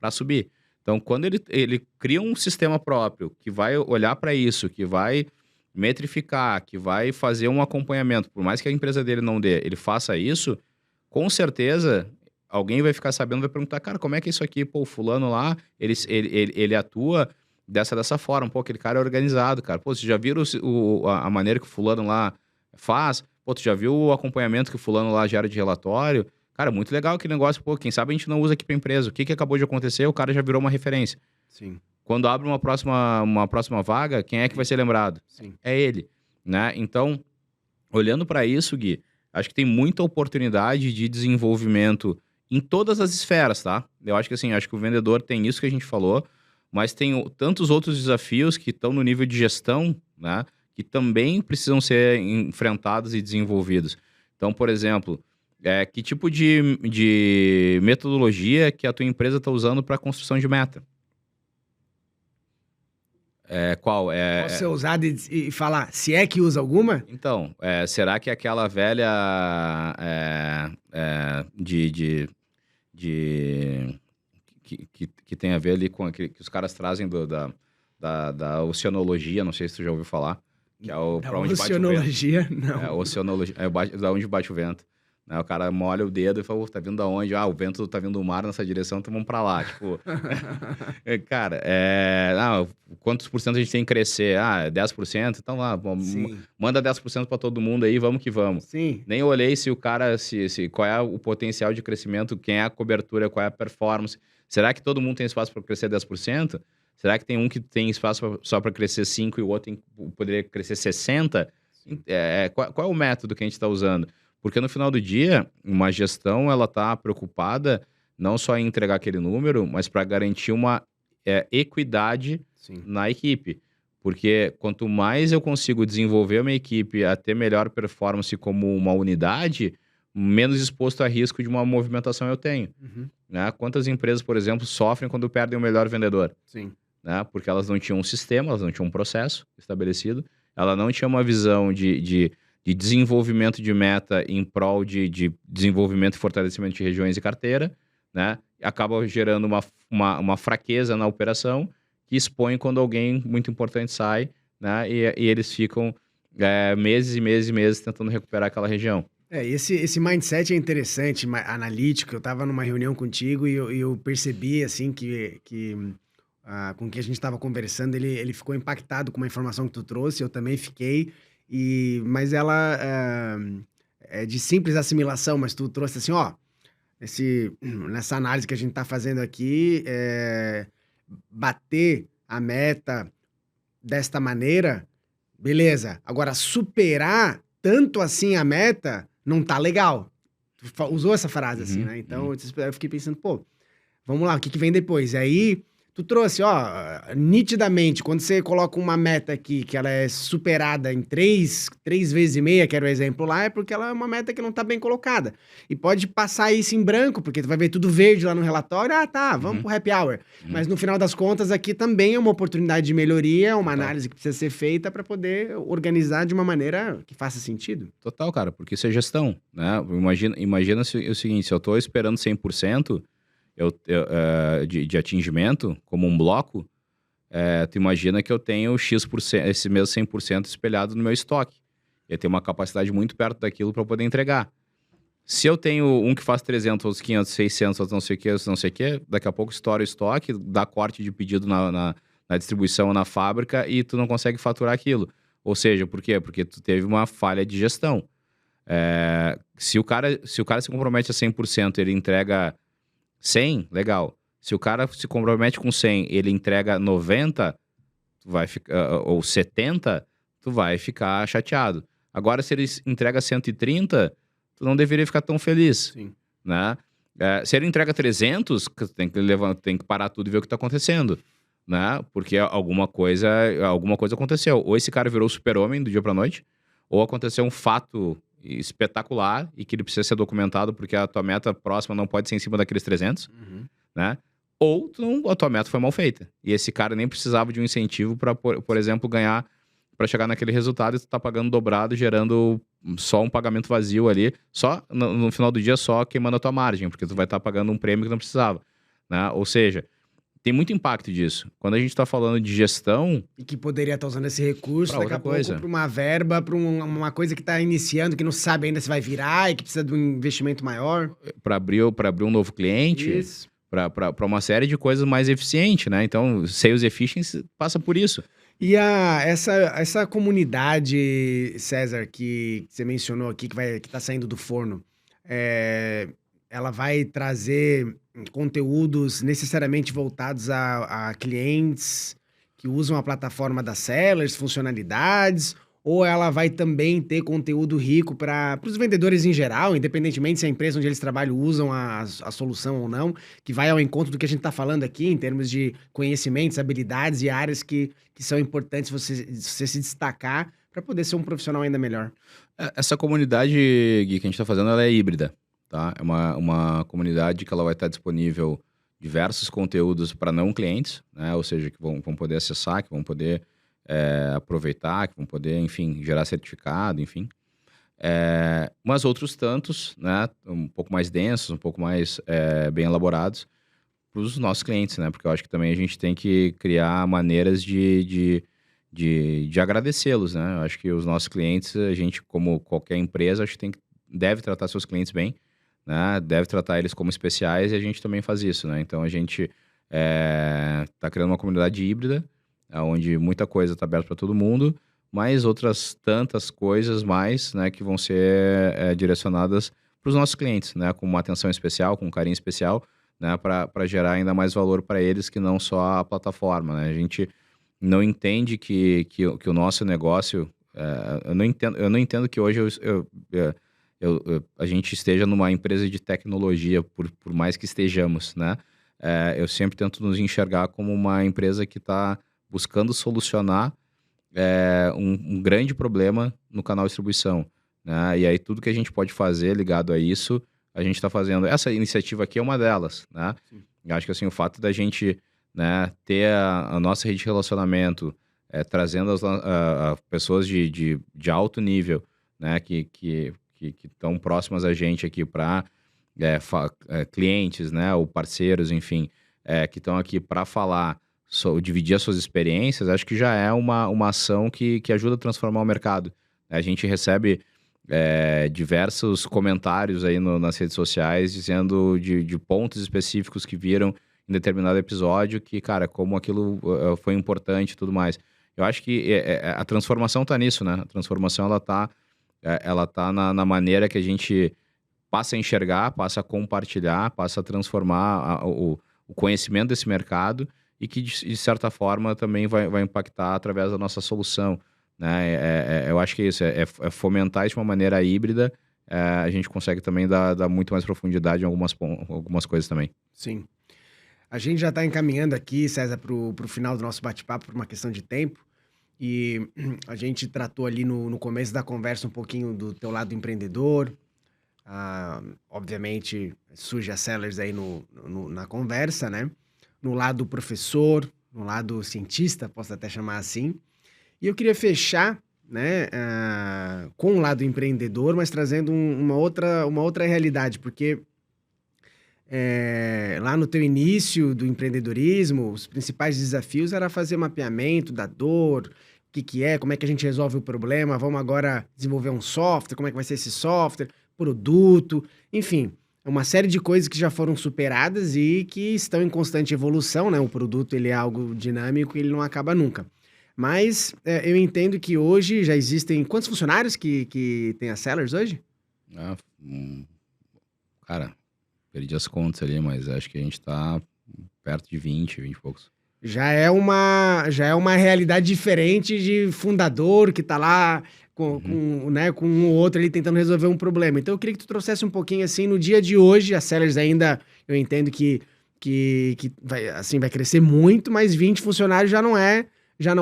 Para subir. Então, quando ele cria um sistema próprio que vai olhar para isso, que vai metrificar, que vai fazer um acompanhamento, por mais que a empresa dele não dê, ele faça isso, com certeza... Alguém vai ficar sabendo, vai perguntar, cara, como é que é isso aqui? Pô, o fulano lá, ele atua dessa forma. Pô, aquele cara é organizado, cara. Pô, você já viram a maneira que o fulano lá faz? Pô, tu já viu o acompanhamento que o fulano lá gera de relatório? Cara, muito legal aquele negócio. Pô, quem sabe a gente não usa aqui pra empresa. O que acabou de acontecer? O cara já virou uma referência. Sim. Quando abre uma próxima vaga, quem é que vai ser lembrado? Sim. É ele, né? Então, olhando para isso, Gui, acho que tem muita oportunidade de desenvolvimento em todas as esferas, tá? Eu acho que assim, acho que o vendedor tem isso que a gente falou, mas tem tantos outros desafios que estão no nível de gestão, né? Que também precisam ser enfrentados e desenvolvidos. Então, por exemplo, que tipo de metodologia que a tua empresa está usando para a construção de meta? Qual? Posso ser ousado e falar, se é que usa alguma? Então, será que aquela velha que tem a ver ali com que os caras trazem da oceanologia, não sei se tu já ouviu falar, que é pra onde bate o vento. Oceanologia, não. Oceanologia, da onde bate o vento. Né? O cara molha o dedo e fala, tá vindo da onde? O vento tá vindo do mar nessa direção, então vamos pra lá. Tipo, cara, quantos por cento a gente tem que crescer? 10%? Então lá, manda 10% pra todo mundo aí, vamos que vamos. Sim. Nem olhei se o cara, qual é o potencial de crescimento, quem é a cobertura, qual é a performance. Será que todo mundo tem espaço para crescer 10%? Será que tem um que tem espaço só para crescer 5% e o outro poderia crescer 60%? Qual é o método que a gente está usando? Porque no final do dia, uma gestão ela está preocupada não só em entregar aquele número, mas para garantir uma equidade Sim. na equipe. Porque quanto mais eu consigo desenvolver uma equipe a ter melhor performance como uma unidade, menos exposto a risco de uma movimentação eu tenho. Uhum. Né? Quantas empresas, por exemplo, sofrem quando perdem o melhor vendedor? Sim. Né? Porque elas não tinham um sistema, elas não tinham um processo estabelecido, ela não tinha uma visão de desenvolvimento de meta em prol de desenvolvimento e fortalecimento de regiões e carteira, né? Acaba gerando uma fraqueza na operação que expõe quando alguém muito importante sai, né? E eles ficam meses e meses e meses tentando recuperar aquela região. Esse mindset é interessante, analítico. Eu estava numa reunião contigo e eu percebi, assim, com o que a gente estava conversando, ele ficou impactado com uma informação que tu trouxe, eu também fiquei, mas ela é de simples assimilação, mas tu trouxe assim, ó, nessa análise que a gente está fazendo aqui, bater a meta desta maneira, beleza. Agora, superar tanto assim a meta não tá legal. Tu usou essa frase assim, né? Então eu fiquei pensando, pô, vamos lá, o que que vem depois? E aí, tu trouxe, ó, nitidamente, quando você coloca uma meta aqui que ela é superada em três vezes e meia, que era o exemplo lá, é porque ela é uma meta que não tá bem colocada. E pode passar isso em branco, porque tu vai ver tudo verde lá no relatório, vamos pro happy hour. Mas no final das contas, aqui também é uma oportunidade de melhoria, uma análise que precisa ser feita para poder organizar de uma maneira que faça sentido. Total, cara, porque isso é gestão, né? Imagina o seguinte, se eu tô esperando 100%, de atingimento, como um bloco, tu imagina que eu tenho X%, esse mesmo 100% espelhado no meu estoque. Eu tenho uma capacidade muito perto daquilo para poder entregar. Se eu tenho um que faz 300, outros 500, 600, outros não sei o que, daqui a pouco estoura o estoque, dá corte de pedido na distribuição ou na fábrica e tu não consegue faturar aquilo. Ou seja, por quê? Porque tu teve uma falha de gestão. Se o cara se compromete a 100%, ele entrega 100, legal. Se o cara se compromete com 100, ele entrega 90, tu vai ficar, ou 70, tu vai ficar chateado. Agora, se ele entrega 130, tu não deveria ficar tão feliz. Sim. Né? Se ele entrega 300, tem que parar tudo e ver o que está acontecendo. Né? Porque alguma coisa aconteceu. Ou esse cara virou super-homem do dia para noite, ou aconteceu um fato espetacular e que ele precisa ser documentado porque a tua meta próxima não pode ser em cima daqueles 300, né? Ou a tua meta foi mal feita. E esse cara nem precisava de um incentivo para, por exemplo, ganhar, para chegar naquele resultado e tu tá pagando dobrado, gerando só um pagamento vazio ali, só no final do dia só queimando a tua margem, porque tu vai estar pagando um prêmio que não precisava, né? Ou seja, tem muito impacto disso. Quando a gente tá falando de gestão... E que poderia estar usando esse recurso pra daqui a pouco para uma verba, para uma coisa que tá iniciando, que não sabe ainda se vai virar e que precisa de um investimento maior. Para abrir um novo cliente. Isso. Para uma série de coisas mais eficientes, né? Então, Sales Efficiency passa por isso. E essa comunidade, César, que você mencionou aqui, que tá saindo do forno, ela vai trazer conteúdos necessariamente voltados a clientes que usam a plataforma da Sellers, funcionalidades, ou ela vai também ter conteúdo rico para os vendedores em geral, independentemente se a empresa onde eles trabalham usam a solução ou não, que vai ao encontro do que a gente está falando aqui, em termos de conhecimentos, habilidades e áreas que são importantes você se destacar para poder ser um profissional ainda melhor. Essa comunidade, Gui, que a gente está fazendo, ela é híbrida, tá? É uma comunidade que ela vai estar disponível diversos conteúdos para não clientes, né? Ou seja, que vão poder acessar, que vão poder aproveitar, que vão poder, enfim, gerar certificado, enfim. Mas outros tantos, né? Um pouco mais densos, um pouco mais bem elaborados para os nossos clientes, né? Porque eu acho que também a gente tem que criar maneiras de agradecê-los, né? Eu acho que os nossos clientes, a gente, como qualquer empresa, acho que deve tratar seus clientes bem, né? Deve tratar eles como especiais e a gente também faz isso, né? Então a gente está criando uma comunidade híbrida, onde muita coisa está aberta para todo mundo, mas outras tantas coisas mais, né, que vão ser direcionadas para os nossos clientes, né, com uma atenção especial, com um carinho especial, né, para gerar ainda mais valor para eles que não só a plataforma, né? A gente não entende que o nosso negócio, eu não entendo que hoje a gente esteja numa empresa de tecnologia, por mais que estejamos, né? eu sempre tento nos enxergar como uma empresa que está buscando solucionar um grande problema no canal de distribuição, né? E aí tudo que a gente pode fazer ligado a isso, a gente está fazendo. Essa iniciativa aqui é uma delas, né? Sim. Eu acho que assim, o fato da gente, né, ter a nossa rede de relacionamento, trazendo as pessoas de alto nível, né, que estão próximas a gente aqui para clientes, né, ou parceiros, enfim, que estão aqui para falar, dividir as suas experiências, acho que já é uma ação que ajuda a transformar o mercado. A gente recebe diversos comentários aí nas redes sociais dizendo de pontos específicos que viram em determinado episódio que, cara, como aquilo foi importante e tudo mais. Eu acho que a transformação tá nisso, né? A transformação, ela tá na maneira que a gente passa a enxergar, passa a compartilhar, passa a transformar o conhecimento desse mercado e que, de certa forma, também vai impactar através da nossa solução, né? Eu acho que é isso, é fomentar isso de uma maneira híbrida. A gente consegue também dar muito mais profundidade em algumas coisas também. Sim. A gente já está encaminhando aqui, César, para o final do nosso bate-papo por uma questão de tempo. E a gente tratou ali no começo da conversa um pouquinho do teu lado empreendedor. Obviamente, surge a Sellers aí na conversa, né? No lado professor, no lado cientista, posso até chamar assim. E eu queria fechar, né, com o lado empreendedor, mas trazendo uma outra realidade, porque lá no teu início do empreendedorismo, os principais desafios era fazer mapeamento da dor, o que é, como é que a gente resolve o problema, vamos agora desenvolver um software, como é que vai ser esse software, produto, enfim, uma série de coisas que já foram superadas e que estão em constante evolução, né? O produto, ele é algo dinâmico e ele não acaba nunca. Mas eu entendo que hoje já existem... Quantos funcionários que tem a Sellers hoje? Cara, perdi as contas ali, mas acho que a gente tá perto de 20 e poucos. Já é uma realidade diferente de fundador que tá lá com um ou outro ali tentando resolver um problema. Então eu queria que tu trouxesse um pouquinho assim, no dia de hoje, a Sellers ainda, eu entendo que vai crescer muito, mas 20 funcionários já não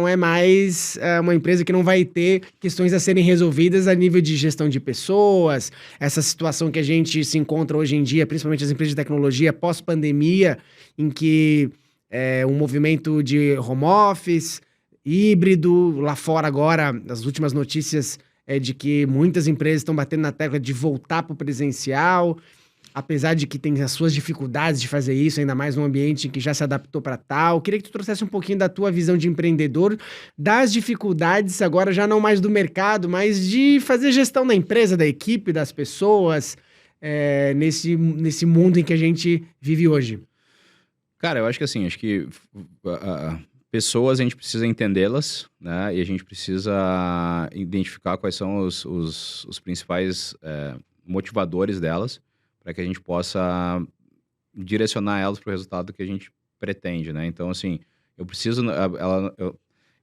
é mais uma empresa que não vai ter questões a serem resolvidas a nível de gestão de pessoas, essa situação que a gente se encontra hoje em dia, principalmente as empresas de tecnologia, pós-pandemia, em que um movimento de home office, híbrido, lá fora agora, as últimas notícias é de que muitas empresas estão batendo na tecla de voltar para o presencial, apesar de que tem as suas dificuldades de fazer isso, ainda mais num ambiente que já se adaptou para tal. Queria que tu trouxesse um pouquinho da tua visão de empreendedor, das dificuldades agora já não mais do mercado, mas de fazer gestão da empresa, da equipe, das pessoas, nesse mundo em que a gente vive hoje. Cara, eu acho que assim, pessoas a gente precisa entendê-las, né? E a gente precisa identificar quais são os principais motivadores delas, para que a gente possa direcionar elas para o resultado que a gente pretende, né? Então, assim, eu preciso...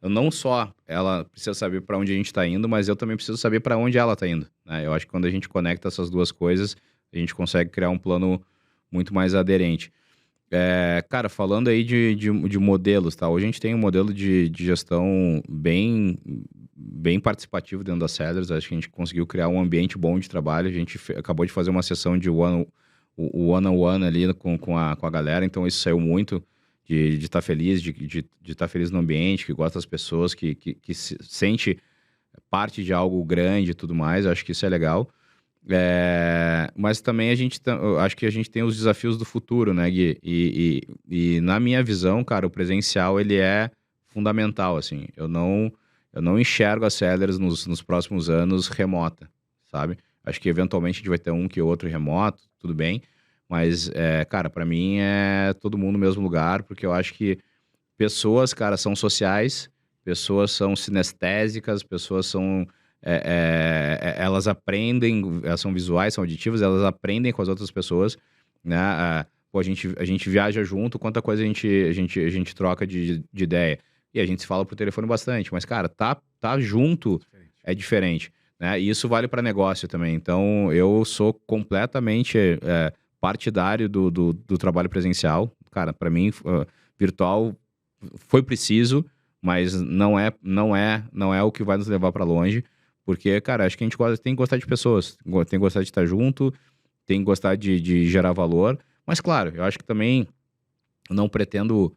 Eu não só ela precisa saber para onde a gente está indo, mas eu também preciso saber para onde ela está indo, né? Eu acho que quando a gente conecta essas duas coisas, a gente consegue criar um plano muito mais aderente. Cara, falando aí de modelos, tá? Hoje a gente tem um modelo de gestão bem participativo dentro da Sellers. Acho que a gente conseguiu criar um ambiente bom de trabalho. A gente acabou de fazer uma sessão de one-on-one ali com a galera, então isso saiu muito de estar feliz, de estar feliz no ambiente, que gosta das pessoas, que se sente parte de algo grande e tudo mais. Eu acho que isso é legal. Mas também acho que a gente tem os desafios do futuro, né, Gui? E na minha visão, cara, o presencial, ele é fundamental, assim. Eu não enxergo a Sellers nos próximos anos remota, sabe? Acho que eventualmente a gente vai ter um que outro remoto, tudo bem. Mas, cara, pra mim é todo mundo no mesmo lugar, porque eu acho que pessoas, cara, são sociais, pessoas são sinestésicas, pessoas são... elas aprendem, elas são visuais, são auditivas, elas aprendem com as outras pessoas, né? Pô, a gente viaja junto, quanta coisa a gente troca de ideia. E a gente se fala por telefone bastante, mas, cara, tá junto é diferente, né? E isso vale para negócio também. Então, eu sou completamente partidário do trabalho presencial. cara, para mim, virtual foi preciso, mas não é o que vai nos levar para longe, porque, cara, acho que a gente tem que gostar de pessoas, tem que gostar de estar junto, tem que gostar de gerar valor, mas, claro, eu acho que também não pretendo,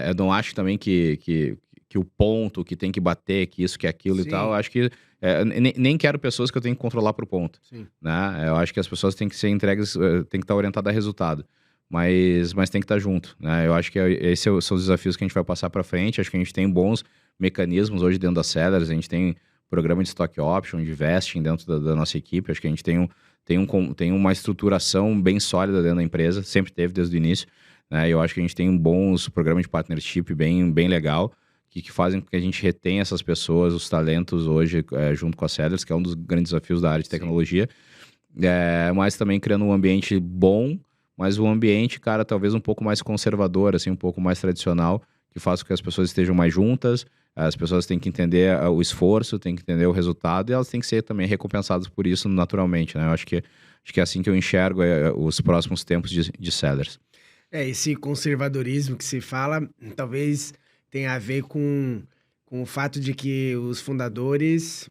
eu não acho também que o ponto, que tem que bater, que isso, que aquilo e Sim. tal, eu acho que nem quero pessoas que eu tenho que controlar por ponto, Sim. né? Eu acho que as pessoas têm que ser entregues, tem que estar orientada a resultado, mas tem que estar junto, né? Eu acho que esses são os desafios que a gente vai passar para frente. Acho que a gente tem bons mecanismos hoje dentro da Sellers, a gente tem programa de stock option, de vesting dentro da nossa equipe. Acho que a gente tem uma estruturação bem sólida dentro da empresa, sempre teve desde o início, né? Eu acho que a gente tem bons programas de partnership bem legal, que fazem com que a gente retenha essas pessoas, os talentos hoje, junto com a Sellers, que é um dos grandes desafios da área de tecnologia. Mas também criando um ambiente bom, mas um ambiente, cara, talvez um pouco mais conservador, assim, um pouco mais tradicional, que faça com que as pessoas estejam mais juntas, as pessoas têm que entender o esforço, têm que entender o resultado, e elas têm que ser também recompensadas por isso naturalmente, né? Eu acho que é assim que eu enxergo os próximos tempos de Sellers. Esse conservadorismo que se fala, talvez tenha a ver com o fato de que os fundadores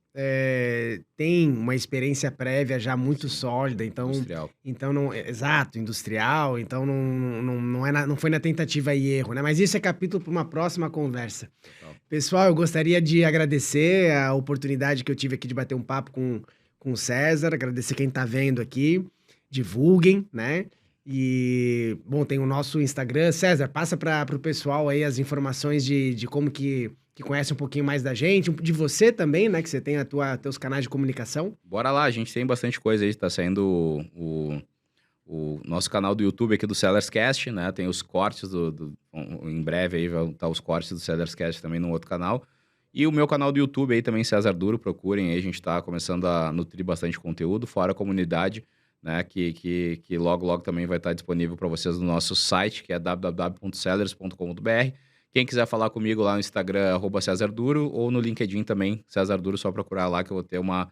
têm uma experiência prévia já muito sólida, Industrial. então não, exato, industrial, então não foi na tentativa e erro, né? Mas isso é capítulo para uma próxima conversa. Total. Pessoal, eu gostaria de agradecer a oportunidade que eu tive aqui de bater um papo com o César, agradecer quem está vendo aqui, divulguem, né? E, bom, tem o nosso Instagram. César, passa para o pessoal aí as informações de como que conhece um pouquinho mais da gente, de você também, né? Que você tem teus canais de comunicação. Bora lá, a gente tem bastante coisa aí, tá saindo o nosso canal do YouTube aqui do Sellerscast, né? Tem os cortes em breve aí vão estar os cortes do Sellerscast também no outro canal. E o meu canal do YouTube aí também, César Duro, procurem aí, a gente tá começando a nutrir bastante conteúdo, fora a comunidade, né? Que logo também vai estar disponível para vocês no nosso site, que é www.sellers.com.br. Quem quiser falar comigo lá no Instagram, @CésarDuro, ou no LinkedIn também, César Duro, só procurar lá que eu vou ter uma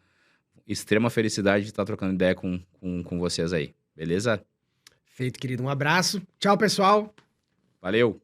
extrema felicidade de estar trocando ideia com vocês aí. Beleza? Feito, querido. Um abraço. Tchau, pessoal. Valeu!